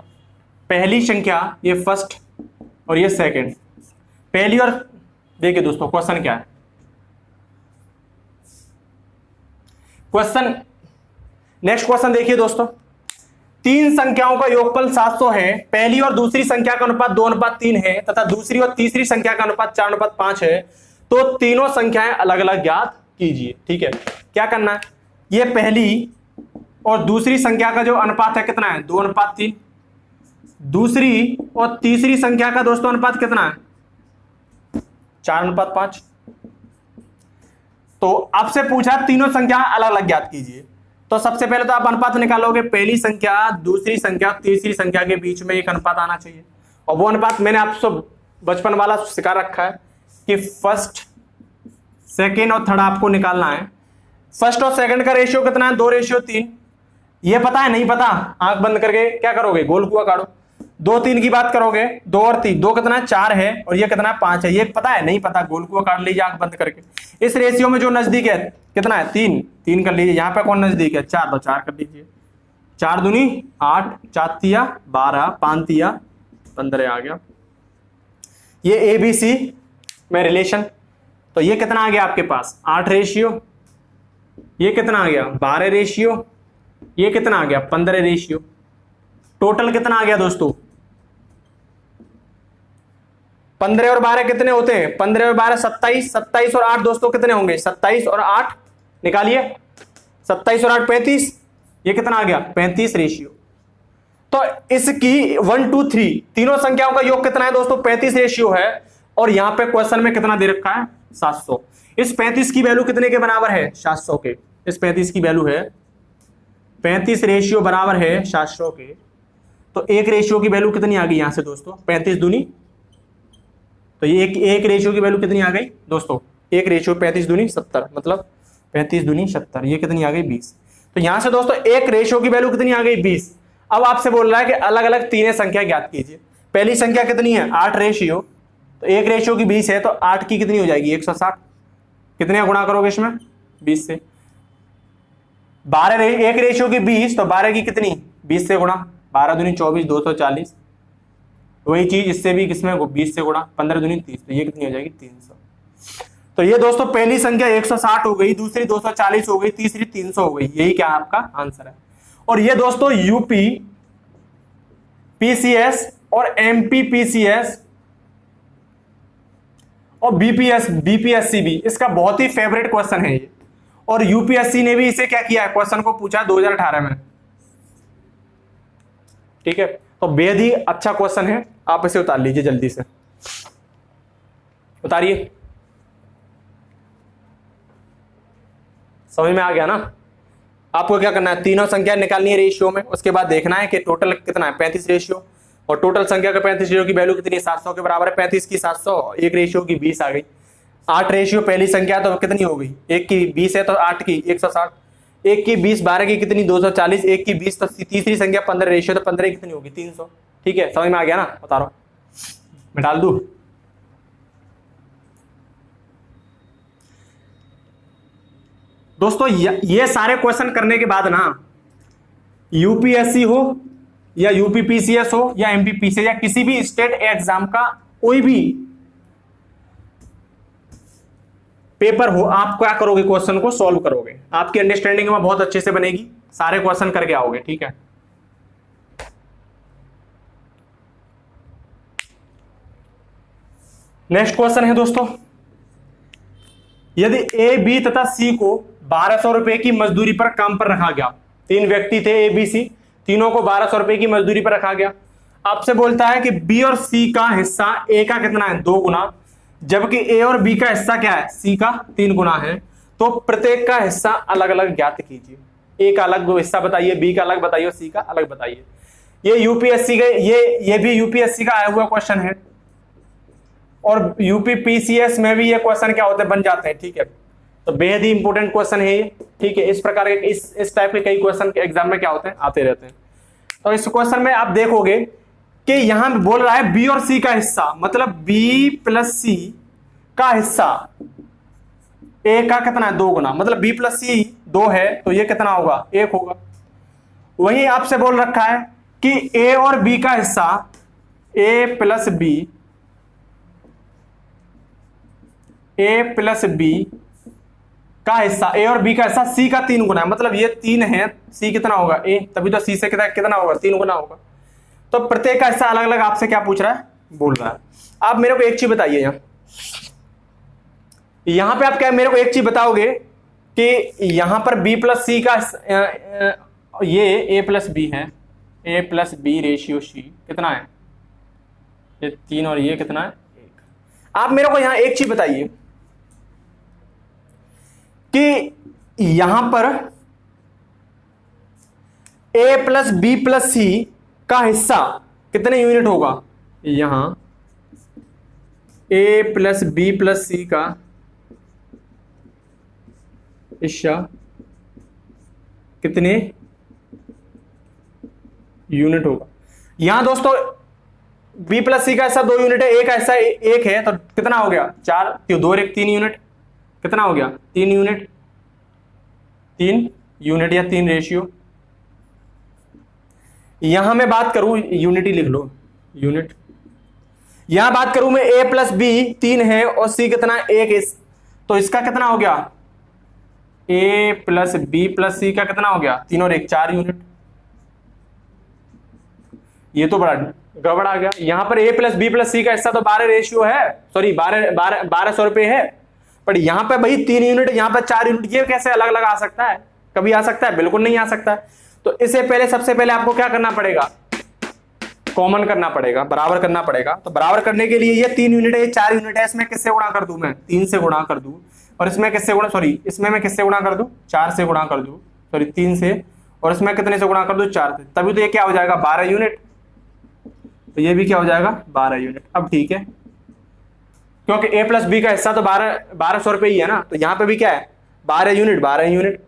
पहली संख्या ये फर्स्ट और ये सेकंड, पहली और, देखिए दोस्तों क्वेश्चन क्या है, क्वेश्चन नेक्स्ट क्वेश्चन देखिए दोस्तों, 3 संख्याओं का योगफल 700 है, पहली और दूसरी संख्या का अनुपात 2:3 है तथा दूसरी और तीसरी संख्या का अनुपात 4:5 है। तो तीनों संख्याएं अलग अलग ज्ञात कीजिए। ठीक है, क्या करना है, ये पहली और दूसरी संख्या का जो अनुपात है कितना है 2:3, दूसरी और तीसरी संख्या का दोस्तों अनुपात कितना है 4:5। तो आपसे पूछा तीनों संख्या अलग अलग ज्ञात कीजिए, तो सबसे पहले तो आप अनुपात निकालोगे, पहली संख्या दूसरी संख्या तीसरी संख्या के बीच में एक अनुपात आना चाहिए, और वो अनुपात मैंने आपसे बचपन वाला सिखा रखा है कि फर्स्ट सेकेंड और थर्ड आपको निकालना है। फर्स्ट और सेकंड का रेशियो कितना है 2:3, ये पता है नहीं पता, आंख बंद करके क्या करोगे गोल कुआ काटो, 2-3 की बात करोगे, 2 और 3, 2 कितना है 4 है और ये कितना है 5 है, ये पता है नहीं पता, गोल कुआ काट लीजिए आंख बंद करके। इस रेशियो में जो नजदीक है कितना है 3 कर लीजिए, यहाँ पे कौन नजदीक है 4, तो 4 कर लीजिए, 4 दूनी 8, 4 तिया 12, 5 तिया 15 आ गया। ये ए बी सी में रिलेशन, तो ये कितना आ गया आपके पास 8 रेशियो, ये कितना आ गया 12 रेशियो, ये कितना आ गया 15 रेशियो, टोटल कितना आ गया दोस्तों 15 और 12 कितने होते हैं, 15 और 12 27, 27 और 8 दोस्तों कितने होंगे 27 और 8 निकालिए, 27 और 8 35, ये कितना आ गया 35 रेशियो। तो इसकी 1 2 3 तीनों संख्याओं का योग कितना है दोस्तों 35 रेशियो है, और यहां पे क्वेश्चन में कितना दे रखा है 700। इस 35 की वैल्यू कितने के बराबर है 700 के, इस 35 की वैल्यू है 35 रेशियो बराबर है 700 के। तो एक रेशियो की वैल्यू कितनी आ गई यहां से दोस्तों 35 दूनी, तो ये एक रेशियो की वैल्यू कितनी आ गई दोस्तों, एक रेशियो 35 दूनी 70, मतलब 35 दूनी 70, ये कितनी आ गई 20। तो यहां से दोस्तों एक रेशियो की वैल्यू कितनी आ गई 20। अब आपसे बोल रहा है कि अलग अलग तीनों संख्या ज्ञात कीजिए। पहली संख्या कितनी है 8 रेशियो, तो एक रेशियो की 20 है, तो 8 की कितनी हो जाएगी 160, कितने गुणा करोगे इसमें 20 से, 12 एक रेशियो की 20, तो 12 की कितनी 20 से गुणा, 12 दूनी 24, 240, वही चीज इससे भी किसमें 20 से गुणा, 15 दूनी 30, तो ये कितनी हो जाएगी 300। तो ये दोस्तों पहली संख्या 160 हो गई, दूसरी 240 हो गई, तीसरी 300 हो गई, यही क्या आपका आंसर है। और ये दोस्तों यूपी पीसीएस और एमपी पीसीएस और बीपीएससी भी इसका बहुत ही फेवरेट क्वेश्चन है ये, और यूपीएससी ने भी इसे क्या किया है क्वेश्चन को पूछा 2018 में। ठीक है, तो बेहद ही अच्छा क्वेश्चन है, आप इसे उतार लीजिए जल्दी से, उतारिए, समझ में आ गया ना। आपको क्या करना है तीनों संख्या निकालनी है रेशियो में, उसके बाद देखना है कि टोटल कितना है 35 रेशियो, और टोटल संख्या का 35 रेशियो की वैल्यू कितनी है 700 के बराबर है, 35 की 700, एक रेशियो की 20 आ गई। 8 रेशियो पहली संख्या तो कितनी हो गई, एक की 20 है तो 8 की 160, 1 की 20, 12 की कितनी 240, 1 की 20, तो तीसरी संख्या 15 रेशियो, तो 15 कितनी होगी 300। ठीक है, समझ में आ गया ना, बता रहा हूं, मैं डाल दूं। दोस्तों ये सारे क्वेश्चन करने के बाद ना, यूपीएससी हो या यूपीपीसीएस हो या एमपीपीसी या किसी भी स्टेट एग्जाम का कोई भी पेपर हो, आप क्या करोगे, क्वेश्चन को सॉल्व करोगे, आपकी अंडरस्टैंडिंग में बहुत अच्छे से बनेगी, सारे क्वेश्चन करके आओगे। ठीक है, नेक्स्ट क्वेश्चन है दोस्तों, यदि ए बी तथा सी को 1200 रुपए की मजदूरी पर काम पर रखा गया, 3 व्यक्ति थे ए बी सी, तीनों को 1200 रुपए की मजदूरी पर रखा गया, आपसे बोलता है कि बी और सी का हिस्सा ए का कितना है 2 गुना, जबकि ए और बी का हिस्सा क्या है सी का 3 गुना है, तो प्रत्येक का हिस्सा अलग अलग ज्ञात कीजिए। ए का अलग हिस्सा बताइए, बी का अलग बताइए, सी का अलग बताइए। ये यूपीएससी का, ये भी यूपीएससी का आया हुआ क्वेश्चन है, और यूपीपीसीएस में भी ये क्वेश्चन क्या होते हैं, बन जाते हैं। ठीक है, तो बेहद ही इंपॉर्टेंट क्वेश्चन है ये। ठीक है, इस प्रकार के इस टाइप के कई क्वेश्चन के एग्जाम में क्या होते हैं, आते रहते हैं। तो इस क्वेश्चन में आप देखोगे कि यहां बोल रहा है बी और सी का हिस्सा, मतलब बी प्लस सी का हिस्सा ए का कितना है 2 गुना, मतलब बी प्लस सी 2 है तो ये कितना होगा 1 होगा। वही आपसे बोल रखा है कि ए और बी का हिस्सा, ए प्लस बी का हिस्सा, ए और बी का हिस्सा सी का 3 गुना है, मतलब ये 3 है, सी कितना होगा ए, तभी तो सी से कितना होगा 3 गुना होगा। तो प्रत्येक का हिस्सा अलग अलग आपसे क्या पूछ रहा है, बोल रहा है। आप मेरे को एक चीज बताइए, यहां पे आप क्या मेरे को एक चीज बताओगे कि यहां पर बी प्लस सी का ये ए प्लस बी है, ए प्लस बी रेशियो सी कितना है, ये 3 और ये कितना है 1। आप मेरे को यहां एक चीज बताइए कि यहां पर ए प्लस बी प्लस सी का हिस्सा कितने यूनिट होगा, यहां ए प्लस बी प्लस सी का हिस्सा कितने यूनिट होगा। यहां दोस्तों बी प्लस सी का हिस्सा 2 यूनिट है, ए का हिस्सा 1 है, तो कितना हो गया 4, 2 और 1 3 यूनिट, कितना हो गया 3 यूनिट, 3 यूनिट या 3 रेशियो। यहां मैं बात करूं, यूनिटी लिख लो यूनिट, यहां बात करूं मैं ए प्लस बी 3 है और सी कितना 1, तो इसका कितना हो गया ए प्लस बी प्लस सी का कितना हो गया 3 और 1 4 यूनिट। ये तो बड़ा गड़बड़ आ गया, यहां पर ए प्लस बी प्लस सी का हिस्सा तो 12 रेशियो है, सॉरी 1200 रुपए है, पर यहां पर भाई 3 यूनिट, यहां पर 4 यूनिट, ये कैसे अलग अलग आ सकता है, कभी आ सकता है, बिल्कुल नहीं आ सकता। तो इससे पहले सबसे पहले आपको क्या करना पड़ेगा, कॉमन करना पड़ेगा, बराबर करना पड़ेगा। तो बराबर करने के लिए ये 3 यूनिट है, ये 4 यूनिट है, इसमें किससे गुणा कर दूं मैं 3 से गुणा कर दूं, और इसमें किससे गुणा, सॉरी इसमें मैं किससे गुणा कर दूं 4 से गुणा कर दूं, सॉरी 3 से, और इसमें कितने से गुणा कर दूं 4 से, तभी तो ये क्या हो जाएगा 12 यूनिट, तो ये भी क्या हो जाएगा 12 यूनिट। अब ठीक है, क्योंकि ए प्लस बी का हिस्सा तो 1200 रुपए ही है ना, तो यहां पे भी क्या है 12 यूनिट।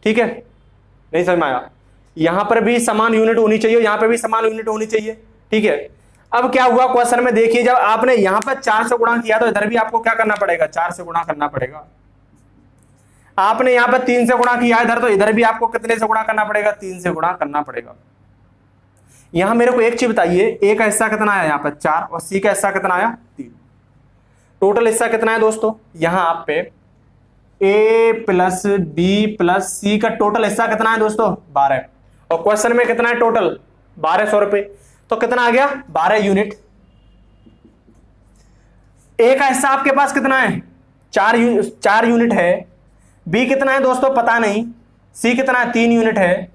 ठीक है, नहीं समझ में आया, यहां पर भी समान यूनिट होनी चाहिए, यहां पर भी समान यूनिट होनी चाहिए। ठीक है, अब क्या हुआ क्वेश्चन में देखिए, जब आपने यहां पर 4 से गुणा किया तो इधर भी आपको क्या करना पड़ेगा 4 से गुणा करना पड़ेगा। आपने यहां पर 3 से गुणा किया इधर, तो इधर भी आपको कितने से गुणा करना पड़ेगा 3 से गुणा करना पड़ेगा। यहां मेरे को एक चीज बताइए, ए का हिस्सा कितना आया यहाँ पर 4 और सी का हिस्सा कितना आया 3, टोटल हिस्सा कितना है दोस्तों, यहां आप पे ए प्लस बी प्लस सी का टोटल हिस्सा कितना है दोस्तों 12, और क्वेश्चन में कितना है टोटल 1200 रुपए, तो कितना आ गया 12 यूनिट। ए का हिस्सा आपके पास कितना है 4 यूनिट है, बी कितना है दोस्तों पता नहीं, सी कितना है 3 यूनिट है,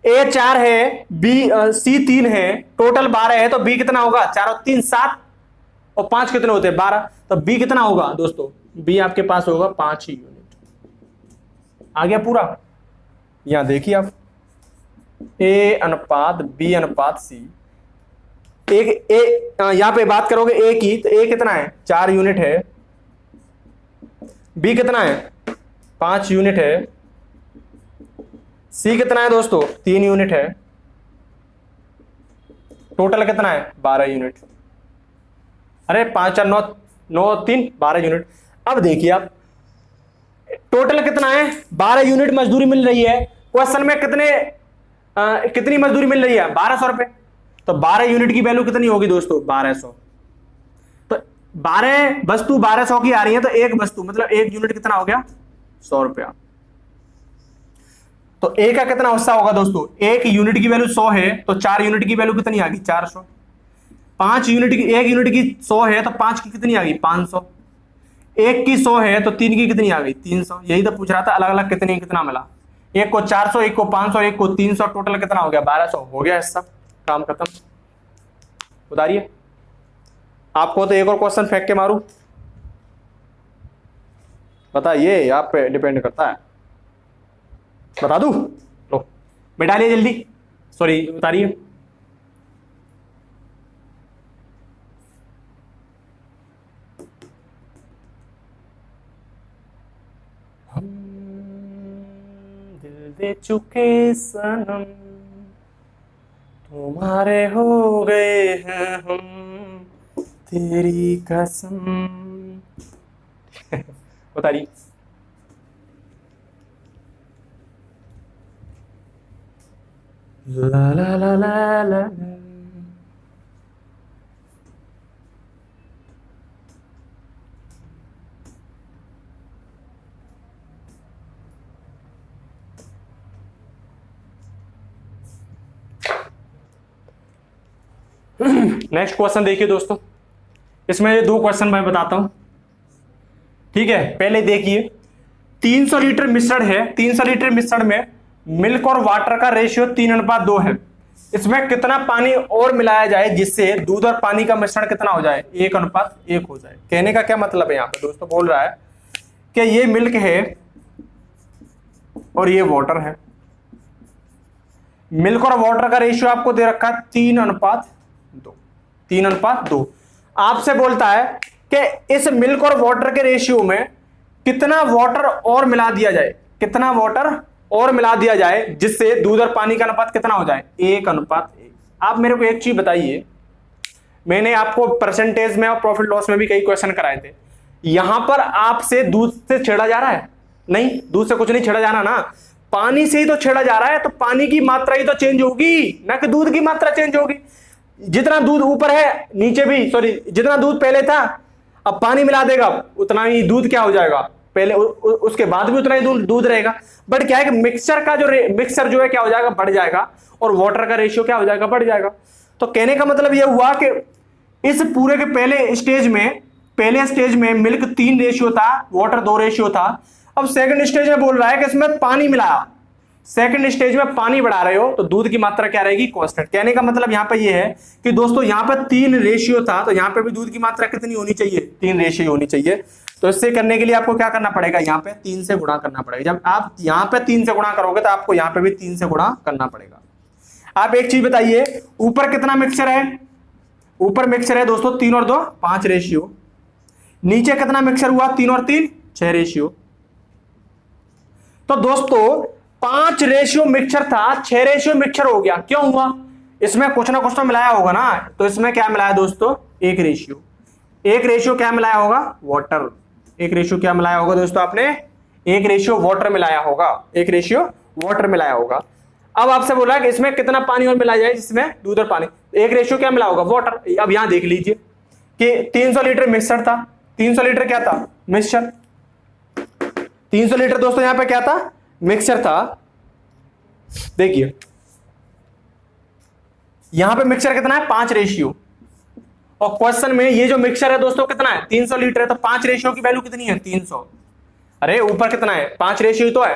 ए 4 है, बी सी 3 है, टोटल 12 है, तो बी कितना होगा 4 और 3 7 और 5 कितने होते हैं 12, तो बी कितना होगा दोस्तों, बी आपके पास होगा 5 ही यूनिट। आ गया पूरा, यहां देखिए आप ए अनुपात बी अनुपात सी, एक यहां पे बात करोगे ए की, तो ए कितना है 4 यूनिट है, बी कितना है 5 यूनिट है, सी कितना है दोस्तों, 3 यूनिट है, टोटल कितना है 12 यूनिट। अरे 5 4 9 9 3 12 यूनिट। अब देखिए आप टोटल कितना है, 12 यूनिट मजदूरी मिल रही है। क्वेश्चन में कितनी मजदूरी मिल रही है, 1200 रुपए। तो 12 यूनिट की वैल्यू कितनी होगी दोस्तों, 1200। तो 12 वस्तु 1200 की आ रही है, तो एक वस्तु मतलब एक यूनिट कितना हो गया, 100 रुपया। तो ए का कितना हिस्सा होगा दोस्तों, एक यूनिट की वैल्यू 100 है, तो 4 यूनिट की वैल्यू कितनी आ गई, 400। 5 यूनिट की, एक यूनिट की 100 है, तो 5 की कितनी आ गई, 500। एक की 100 है, तो 3 की कितनी आ गई, 300। यही तो पूछ रहा था, अलग अलग कितना मिला। एक को 400, एक को 500, एक को 300, टोटल कितना हो गया, 1200 हो गया हिस्सा, काम खत्म। उतारिए। आपको तो एक और क्वेश्चन फेंक के मारू, बताइए, आप पे डिपेंड करता है। बता दूं, लो बैठालिए जल्दी, सॉरी उतारिए। हम दिल दे चुके सनम, तुम्हारे हो गए हैं हम, तेरी कसम। उतारिए। ला ला ला ला ला। नेक्स्ट क्वेश्चन देखिए दोस्तों, इसमें 2 क्वेश्चन मैं बताता हूं, ठीक है। पहले देखिए, 300 लीटर मिश्रण है, 300 लीटर मिश्रण में मिल्क और वाटर का रेशियो 3:2 है। इसमें कितना पानी और मिलाया जाए जिससे दूध और पानी का मिश्रण कितना हो जाए, 1:1 हो जाए। कहने का क्या मतलब है, यहां पे दोस्तों बोल रहा है कि ये मिल्क है और ये वाटर है। मिल्क और वाटर का रेशियो आपको दे रखा है 3:2, 3:2। आपसे बोलता है कि इस मिल्क और वाटर के रेशियो में कितना वाटर और मिला दिया जाए, कितना वाटर और मिला दिया जाए जिससे दूध और पानी का अनुपात कितना हो जाए, 1:1। आप मेरे को एक चीज बताइए, मैंने आपको परसेंटेज में और प्रॉफिट लॉस में भी कई क्वेश्चन कराए थे, यहां पर आपसे दूध से छेड़ा जा रहा है, नहीं दूध से कुछ नहीं छेड़ा जाना ना, पानी से ही तो छेड़ा जा रहा है। तो पानी की मात्रा ही तो चेंज होगी, ना कि दूध की मात्रा चेंज होगी। जितना दूध ऊपर है नीचे भी, सॉरी जितना दूध पहले था अब पानी मिला देगा उतना ही दूध क्या हो जाएगा, पहले उसके बाद भी उतना ही दूध रहेगा। बट क्या है कि मिक्सचर का मिक्सचर जो है क्या हो जाएगा, बढ़ जाएगा, और वाटर का रेशियो क्या हो जाएगा, बढ़ जाएगा। तो कहने का मतलब यह हुआ कि इस पूरे के पहले स्टेज में मिल्क 3 रेशियो था, वाटर 2 रेशियो था। अब सेकंड स्टेज में बोल रहा है कि इसमें पानी मिलाया, सेकंड स्टेज में पानी बढ़ा रहे हो तो दूध की मात्रा क्या रहेगी, कांस्टेंट। कहने का मतलब यहां पे ये है कि दोस्तों यहां पे 3 रेशियो था, तो यहां पे भी दूध की मात्रा कितनी होनी चाहिए, 3 रेशियो होनी चाहिए। तो इससे करने के लिए आपको क्या करना पड़ेगा, यहां पे 3 से गुणा करना पड़ेगा। जब आप यहां पे 3 से गुणा करोगे तो आपको यहां पे भी 3 से गुणा करना पड़ेगा। आप एक चीज बताइए, ऊपर कितना मिक्सचर है, ऊपर मिक्सचर है दोस्तों 3 और 2 5 रेशियो। नीचे कितना मिक्सचर हुआ, 3 और 3 6 रेशियो। तो दोस्तों 5 रेशियो मिक्सचर था, 6 रेशियो मिक्सचर हो गया। क्यों हुआ, इसमें कुछ ना कुछ तो मिलाया होगा ना। तो इसमें क्या मिलाया दोस्तों, 1 रेशियो। 1 रेशियो क्या मिलाया होगा, वाटर। 1 रेशियो क्या मिलाया होगा दोस्तों, आपने 1 रेशियो वाटर मिलाया होगा, 1 रेशियो वाटर मिलाया होगा। अब आपसे बोला कि इसमें कितना पानी और मिलाया जाए जिसमें दूध और पानी, 1 रेशियो क्या मिला होगा, वाटर। अब यहां देख लीजिए कि 300 लीटर मिक्सचर था, 300 लीटर क्या था, मिक्सचर। 300 लीटर दोस्तों यहां पे क्या था, मिक्सचर था। देखिए यहां पे मिक्सचर कितना है, 5 रेशियो। और क्वेश्चन में ये जो मिक्सचर है दोस्तों कितना है, 300 लीटर है, तो 5 रेशियो की वैल्यू कितनी है, 300। अरे ऊपर कितना है, 5 रेशियो तो है,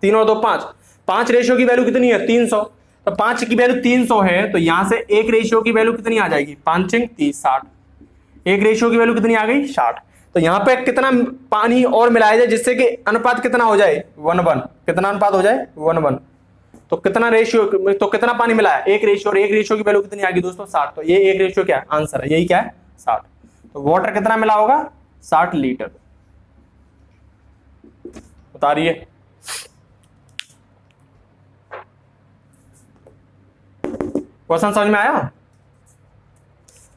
3 और 2 5, 5 रेशियो की वैल्यू कितनी है, 300। तो 5 की वैल्यू 300 है, तो यहां से 1 रेशियो की वैल्यू कितनी आ जाएगी, 5 30 60। 1 रेशियो की वैल्यू कितनी आ गई, 60। तो यहां पे कितना पानी और मिलाया जाए जिससे कि अनुपात कितना हो जाए, 1:1। कितना अनुपात हो जाए, 1:1। तो कितना रेशियो, तो कितना पानी मिलाया, 1 रेशियो, और 1 रेशियो की वैल्यू कितनी आ गई दोस्तों, 60। तो ये 1 रेशियो क्या है, आंसर है, यही क्या है, 60। तो वाटर कितना मिला होगा, 60 लीटर। उतारिए। क्वेश्चन समझ में आया?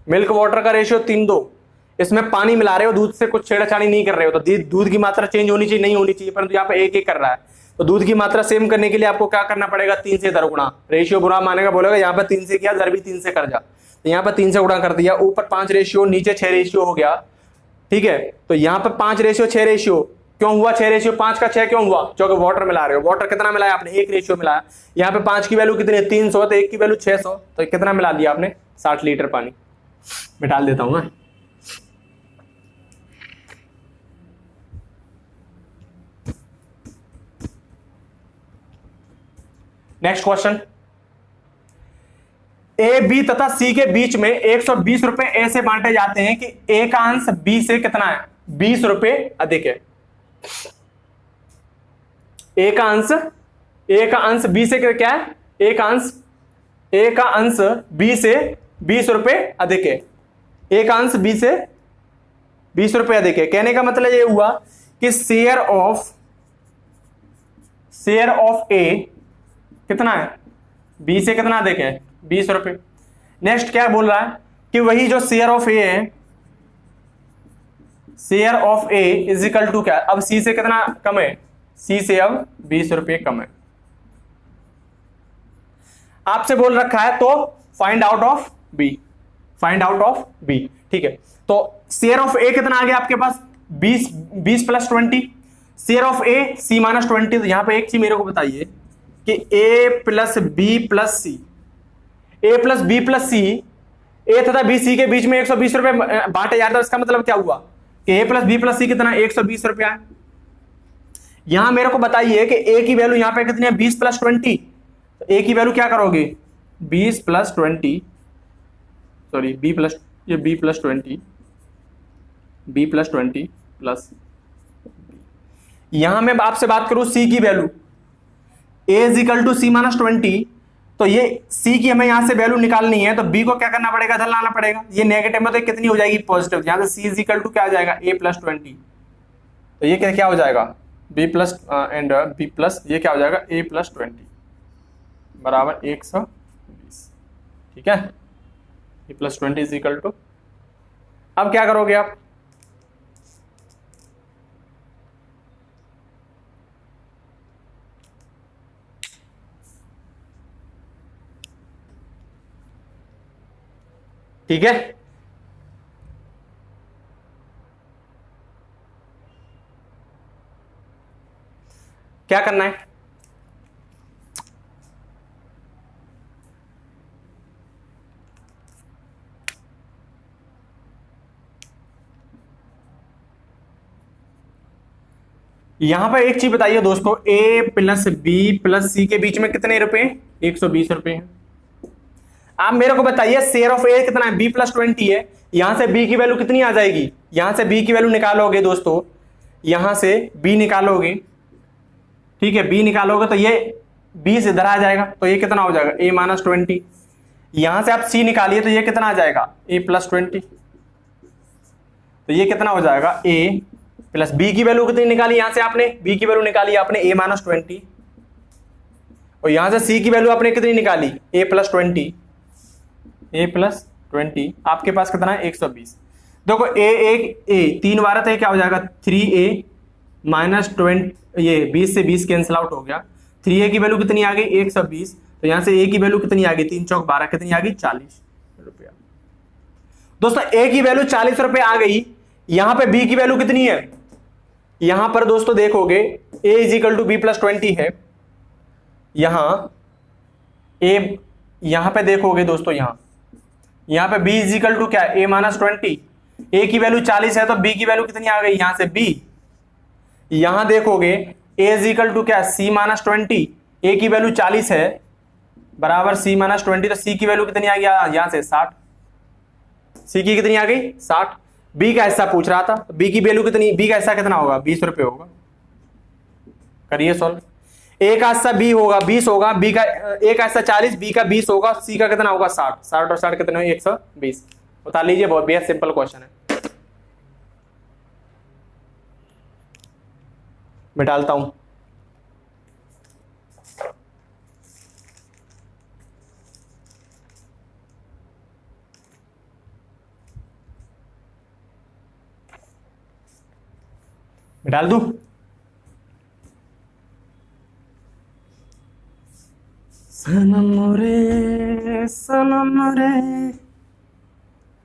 मिल्क वाटर का रेशियो 3:2, इसमें पानी मिला रहे हो, दूध से कुछ छेड़छाड़ी नहीं कर रहे हो, तो दूध की मात्रा चेंज होनी चाहिए, नहीं होनी चाहिए, परंतु यहाँ पे 1:1 कर रहा है, तो दूध की मात्रा सेम करने के लिए आपको क्या करना पड़ेगा? 3 से दर गुणा। रेशियो बुरा मानेगा, बोलेगा यहाँ पे 3 से किया, दर भी 3 से कर जा, तो यहाँ पे 3 से गुणा कर दिया, ऊपर 5 रेशियो, नीचे 6 रेशियो हो गया, ठीक है। तो यहाँ पे 5 रेशियो 6 रेशियो क्यों हुआ? 6 रेशियो 5 का 6 क्यों हुआ? क्योंकि वाटर मिला रहे हो। वाटर कितना मिलाया आपने? 1 रेशियो मिलाया। यहाँ पे 5 की वैल्यू कितनी है? 300, तो 1 की वैल्यू 600, तो कितना मिला दिया आपने? 60 लीटर पानी। मैं डाल देता हूं मैं। नेक्स्ट क्वेश्चन, ए बी तथा सी के बीच में 120 रुपए ऐसे बांटे जाते हैं कि ए का अंश बी से कितना है? 20 रुपए अधिक है। ए का अंश बी से क्या है? ए का अंश बी से 20 रुपए अधिक है। ए का अंश बी से 20 रुपए अधिक है। कहने का मतलब ये हुआ कि शेयर ऑफ ए कितना है? बी से कितना अधिक है? 20 रुपए। नेक्स्ट क्या बोल रहा है कि वही जो शेयर ऑफ ए है, share of A is equal to क्या? अब सी से कितना कम है? सी से अब 20 रुपए कम है। आपसे बोल रखा है तो फाइंड आउट ऑफ बी, ठीक है। तो शेयर ऑफ ए कितना आ गया आपके पास? 20 plus 20। Share of A C minus 20। तो यहां पे एक चीज मेरे को बताइए कि ए प्लस बी प्लस सी, ए तथा बी सी के बीच में 120 रुपए बांटे जाते हैं। इसका मतलब क्या हुआ कि ए प्लस बी प्लस सी कितना? 120 रुपया है। यहां मेरे को बताइए कि ए की वैल्यू यहां पे कितनी है? 20 प्लस 20। तो ए की वैल्यू क्या करोगे? 20 plus 20, sorry B plus 20 plus, यहां मैं आपसे बात करूं सी की value, A is equal to C minus 20। तो ये सी की हमें यहां से वैल्यू निकालनी है, तो बी को क्या करना पड़ेगा? इधर लाना पड़ेगा। ये नेगेटिव में तो कितनी हो जाएगी? पॉजिटिव। यहां से सी इज इक्वल टू क्या आ जाएगा? A plus 20। तो ये क्या हो जाएगा? B plus and B plus, ये क्या हो जाएगा? ए प्लस 20 बराबर 120, ठीक है। ए प्लस 20 इज इक्वल टू, अब क्या करोगे आप? ठीक है, क्या करना है? यहां पर एक चीज बताइए दोस्तों, ए प्लस बी प्लस सी के बीच में कितने रुपए? 120 रुपए हैं। आप मेरे को बताइए शेयर ऑफ ए कितना है? बी प्लस 20 है। यहां से बी की वैल्यू कितनी आ जाएगी? यहां से बी की वैल्यू निकालोगे दोस्तों, यहां से बी निकालोगे, ठीक है, बी निकालोगे तो ये 20 इधर आ जाएगा, तो ये कितना हो जाएगा? ए माइनस 20। यहां से आप सी निकालिए तो ये कितना आ जाएगा? A plus 20। तो ये कितना हो जाएगा? ए प्लस बी की वैल्यू कितनी निकाली? यहां से आपने बी की वैल्यू निकाली आपने ए माइनस 20, और यहां से सी की वैल्यू आपने कितनी निकाली? ए प्लस 20। आपके पास कितना है? 120। देखो ए 3 बार तो क्या हो जाएगा? 3a माइनस 20, ये 20 से 20 कैंसिल आउट हो गया। 3a की वैल्यू कितनी आ गई? 120। तो यहां से a की वैल्यू कितनी आ गई? 3 चौक 12, कितनी आ गई? 40 रुपया। दोस्तों a की वैल्यू 40 रुपए आ गई। यहां पे b की वैल्यू कितनी है? यहां पर दोस्तों देखोगे a is equal to B plus 20 है। यहां पे देखोगे दोस्तों, यहां पे b इज इक्वल टू क्या है? a minus 20। a की वैल्यू 40 है तो b की वैल्यू कितनी आ गई? यहां से b। यहां देखोगे a इज इक्वल टू क्या? c minus 20। a की वैल्यू 40 है बराबर c माइनस 20, तो c की वैल्यू कितनी आ गई? यहां से 60। c की कितनी आ गई? 60। b का हिस्सा पूछ रहा था, b की वैल्यू कितनी? b का हिस्सा कितना होगा? 20 रुपए होगा। करिए सॉल्व। a का हिस्सा b होगा 20 होगा, b का a का हिस्सा 40, b का 20 होगा, c का कितना होगा? 60। 60 और 60 कितने हो? 120। बता लीजिए, बहुत बेहद सिंपल क्वेश्चन है। मैं डालता हूं। डाल दूं? सनम रे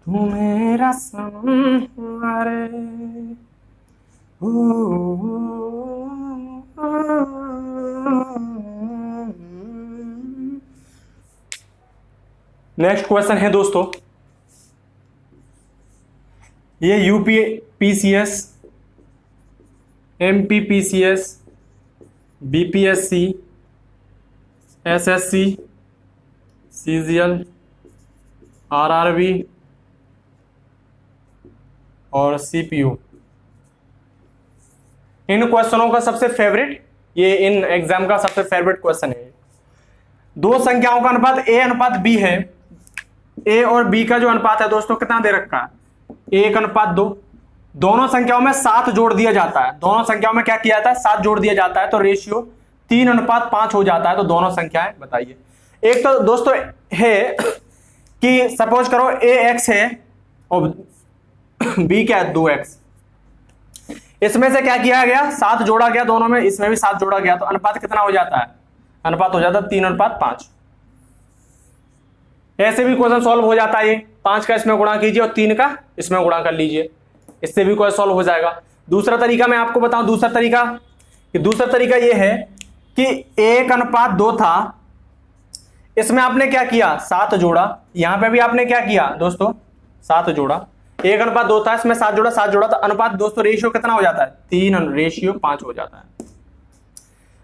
तू मेरा सनम हुआ रे। नेक्स्ट क्वेश्चन है दोस्तों, ये UP PCS, MP PCS, BPSC, SSC, CGL, RRB और सीपीयू, इन क्वेश्चनों का सबसे फेवरेट, ये इन एग्जाम का सबसे फेवरेट क्वेश्चन है। दो संख्याओं का अनुपात ए अनुपात बी है। ए और बी का जो अनुपात है दोस्तों कितना दे रखा है? 1:2। दोनों संख्याओं में 7 जोड़ दिया जाता है। दोनों संख्याओं में क्या किया जाता है? 7 जोड़ दिया जाता है, तो रेशियो 3:5 हो जाता है। तो दोनों संख्याएं बताइए। एक तो दोस्तों है कि सपोज करो ए एक्स है और बी क्या है? 2x। इसमें से क्या किया गया? 7 जोड़ा गया दोनों में, इसमें भी 7 जोड़ा गया, तो अनुपात कितना हो जाता है? अनुपात हो जाता है 3:5। ऐसे भी क्वेश्चन सॉल्व हो जाता है। ये 5 का इसमें गुणा कीजिए और 3 का इसमें गुणा कर लीजिए, इससे भी क्वेश्चन सॉल्व हो जाएगा। दूसरा तरीका मैं आपको बताऊं, दूसरा तरीका ये है कि 1:2 था, इसमें आपने क्या किया? 7 जोड़ा। यहां पे भी आपने क्या किया दोस्तों? 7 जोड़ा। 1:2 था, इसमें 7 जोड़ा, तो अनुपात दोस्तों रेशियो कितना हो जाता है? 3:5 हो जाता है।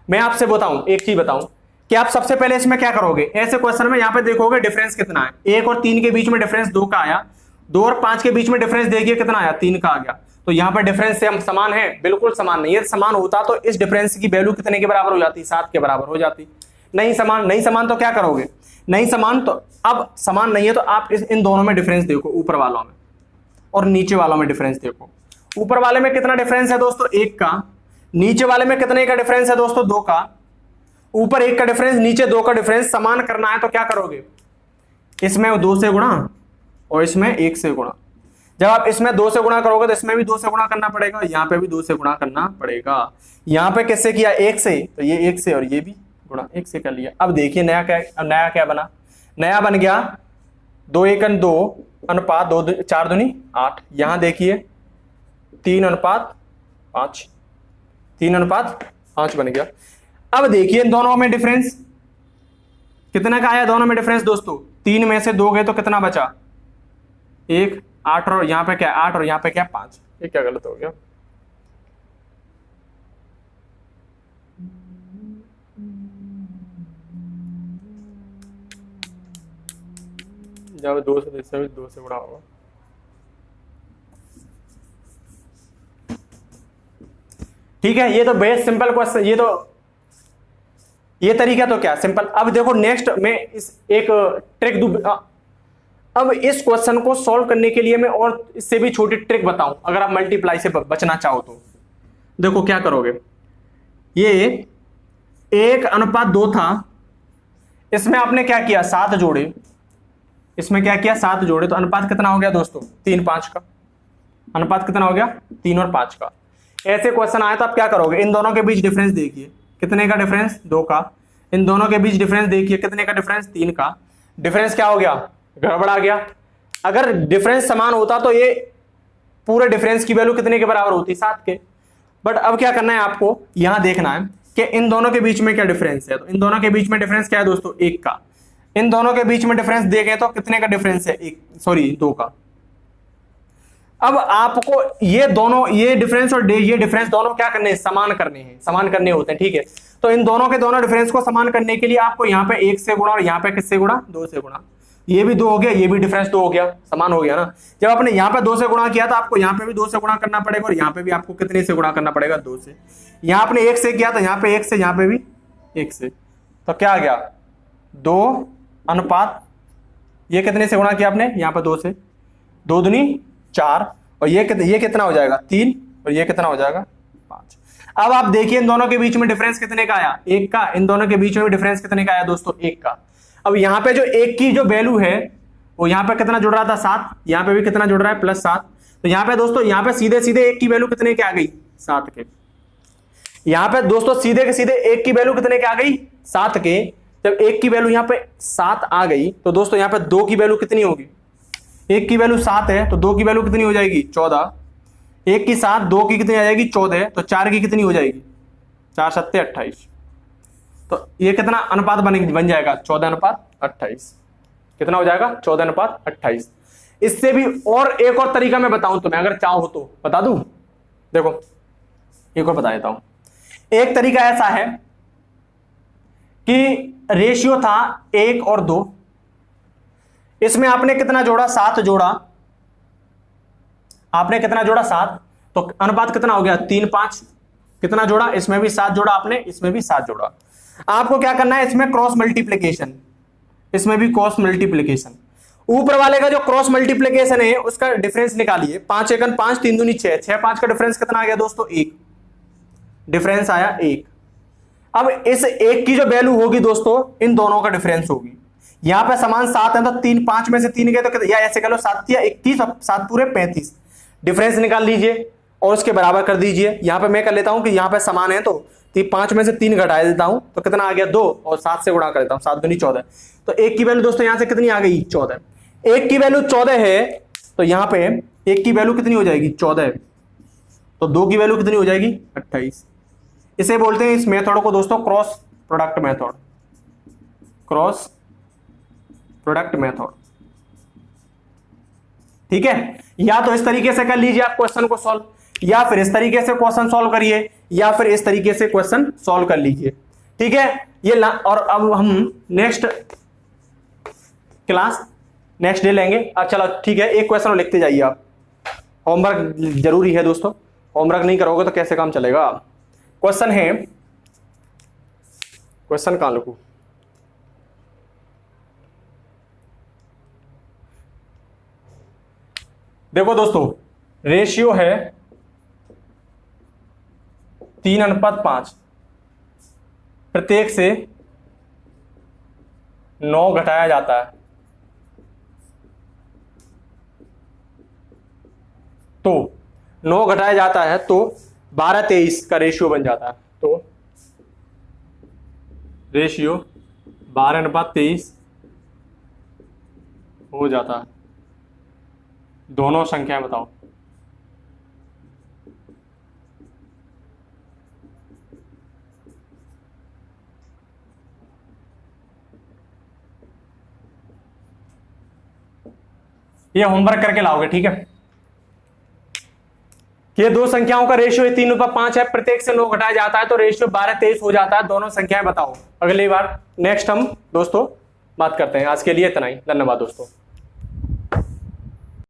मैं आपसे बताऊं, एक चीज बताऊं कि आप सबसे पहले इसमें क्या करोगे? ऐसे क्वेश्चन में यहां पे देखोगे डिफरेंस कितना है। 1 और 3 के बीच में डिफरेंस 2 का आया, 2 और 5 के बीच में डिफरेंस देखिए कितना आया? 3 का आ गया। तो यहां पर डिफरेंस से हम समान है? बिल्कुल समान नहीं है। समान होता तो इस डिफरेंस की वैल्यू कितने के बराबर हो जाती? 7 के बराबर हो जाती। नहीं समान तो क्या करोगे? नहीं समान, तो अब समान नहीं है तो आप इन दोनों में डिफरेंस देखो, ऊपर वालों में और नीचे वालों में डिफरेंस देखो। ऊपर वाले में कितना डिफरेंस है दोस्तों? 1 का। नीचे वाले में कितने का डिफरेंस है दोस्तों? 2 का। ऊपर 1 का डिफरेंस, नीचे 2 का डिफरेंस। समान करना है तो क्या करोगे? इसमें 2 से गुणा और इसमें 1 से गुणा। जब आप इसमें 2 से गुणा करोगे तो इसमें भी 2 से गुणा करना पड़ेगा, यहां पे भी 2 से गुणा करना पड़ेगा। यहां पे किससे किया? 1 से, तो ये 1 से और ये भी गुणा 1 से कर लिया। अब देखिए नया क्या बना? नया बन गया 2:2 अनुपात 2 4 दूनी 8। यहां देखिए 3:5, 3:5 बन गया। अब देखिए इन दोनों में डिफरेंस कितना का आया? दोनों में डिफरेंस दोस्तों 3 में से 2 गए तो कितना बचा? 1, 8 और यहां पे क्या? 8 और यहां पे क्या? 5। ये क्या गलत हो गया? जब 2 से 2 से गुणा होगा। ठीक है, ये तो बेस्ट सिंपल क्वेश्चन, ये तरीका तो क्या सिंपल। अब देखो नेक्स्ट मैं इस एक ट्रिक दूं। अब इस क्वेश्चन को सॉल्व करने के लिए मैं और इससे भी छोटी ट्रिक बताऊं, अगर आप मल्टीप्लाई से बचना चाहो तो। देखो क्या करोगे, ये 1:2 था, इसमें आपने क्या किया? 7 जोड़े। इसमें क्या किया? 7 जोड़े, तो अनुपात कितना हो गया दोस्तों? 3:5 का। अनुपात कितना हो गया? 3 और 5 का। ऐसे क्वेश्चन आए तो आप क्या करोगे? इन दोनों के बीच डिफरेंस देखिए, कितने का डिफरेंस? 2 का। इन दोनों के बीच डिफरेंस देखिए, कितने का डिफरेंस? 3 का। डिफरेंस क्या हो गया? गड़बड़ा गया। अगर डिफरेंस समान होता तो ये पूरे डिफरेंस की वैल्यू कितने के बराबर होती? 7 के। बट अब क्या करना है आपको? यहां देखना है कि इन दोनों के बीच में क्या डिफरेंस है। तो इन दोनों के बीच में डिफरेंस क्या है दोस्तों? 1 का। इन दोनों के बीच में डिफरेंस देखें तो कितने का डिफरेंस है? 2 का। अब आपको ये डिफरेंस और ये डिफरेंस दोनों क्या करने हैं? समान करने होते हैं। ठीक है, तो इन दोनों के दोनों डिफरेंस को समान करने के लिए आपको यहाँ पे 1 से गुणा और यहाँ पे किससे गुणा? 2 से गुणा। ये भी 2 हो गया, ये भी डिफरेंस 2 हो गया, समान हो गया ना। जब आपने यहाँ पे 2 से गुणा किया तो आपको यहाँ पे भी 2 से गुणा करना पड़ेगा और यहाँ पे भी आपको कितने से गुणा करना पड़ेगा? 2 से। यहाँ आपने 1 से किया तो यहाँ पे 1 से, यहाँ पे भी 1 से, तो क्या आ गया? 2 अनुपात, ये कितने से गुणा किया आपने? यहाँ पे 2 से, 2 दूनी 4 और ये कितना हो जाएगा? 3 और ये कितना हो जाएगा? 5। अब आप देखिए इन दोनों के बीच में डिफरेंस कितने का आया? 1 का। इन दोनों के बीच में डिफरेंस कितने का आया दोस्तों? 1 का। अब यहाँ पे जो 1 की जो वैल्यू है वो यहाँ पे कितना जुड़ रहा था? 7। यहाँ पे भी कितना जुड़ रहा है? +7। तो यहाँ पे दोस्तों, यहाँ पे सीधे 1 की वैल्यू कितने की आ गई? 7 के। यहां पे दोस्तों सीधे के सीधे 1 की वैल्यू कितने के आ गई, 7 के। जब 1 की वैल्यू यहां पे 7 आ गई तो दोस्तों यहां पे 2 की वैल्यू कितनी होगी, 1 की वैल्यू 7 है तो 2 की वैल्यू कितनी हो जाएगी, 14। 1 की 7, 2 की कितनी आ जाएगी, 14, तो 4 की कितनी हो जाएगी, 4 7 28। तो ये कितना अनुपात बन जाएगा, 14:28। कितना हो जाएगा, 14:28। इससे भी और एक और तरीका मैं बताऊं तुम्हें, अगर चाहो तो बता दूं। देखो एक और बता देता हूं। एक तरीका ऐसा है कि रेशियो था 1 और 2, इसमें आपने कितना जोड़ा, 7 जोड़ा। आपने कितना जोड़ा, 7, तो अनुपात कितना हो गया, 3:5। कितना जोड़ा, इसमें भी 7 जोड़ा आपने, इसमें भी 7 जोड़ा। आपको क्या करना है, इसमें क्रॉस मल्टीप्लीकेशन, इसमें भी क्रॉस मल्टीप्लीकेशन। ऊपर वाले का जो क्रॉस मल्टीप्लीकेशन है उसका डिफरेंस निकालिए। 5 एकन 5, 3 दूनी 6, 6 5 का डिफरेंस कितना आ गया दोस्तों, 1। डिफरेंस आया 1। अब इस 1 की जो वैल्यू होगी दोस्तों, इन दोनों का डिफरेंस होगी। यहां पे समान 7 है तो 3 5 में से 3 गए तो, या ऐसे कह लो 7 या 21, 7 पूरे 35। डिफरेंस निकाल लीजिए और उसके बराबर कर दीजिए। यहां पे मैं कर लेता हूं कि यहां पे समान है तो 5 में से 3 घटा देता हूं तो कितना आ गया, 2, और 7 से गुणा कर देता हूं, 7 दूनी 14। तो 1 की वैल्यू दोस्तों यहां से कितनी आ गई, 14। 1 की वैल्यू 14 है तो यहां पे 1 की वैल्यू कितनी हो जाएगी, 14, तो 2 की वैल्यू कितनी हो जाएगी, 28। इसे बोलते हैं, इस मेथड को दोस्तों cross product method, cross product method. ठीक है, या तो इस तरीके से कर लीजिए आप क्वेश्चन को सॉल्व, या फिर इस तरीके से क्वेश्चन सॉल्व करिए, या फिर इस तरीके से क्वेश्चन सॉल्व कर लीजिए। ठीक है, ये और अब हम नेक्स्ट क्लास नेक्स्ट डे लेंगे। अब चलो ठीक है, एक क्वेश्चन लिखते जाइए आप, होमवर्क जरूरी है दोस्तों, होमवर्क नहीं करोगे तो कैसे काम चलेगा। क्वेश्चन है, क्वेश्चन कहां लिखूं, देखो दोस्तों रेशियो है 3:5, प्रत्येक से 9 घटाया जाता है तो 9 घटाया जाता है तो 12:23 का रेशियो बन जाता है। तो रेशियो 12:23 हो जाता है। दोनों संख्याएं बताओ। ये होमवर्क करके लाओगे, ठीक है। ये दो संख्याओं का रेशियो 3:5 है, प्रत्येक से 9 घटाया जाता है तो रेशियो 12:23 हो जाता है। दोनों संख्याएं बताओ। अगली बार नेक्स्ट हम दोस्तों बात करते हैं। आज के लिए इतना ही, धन्यवाद दोस्तों।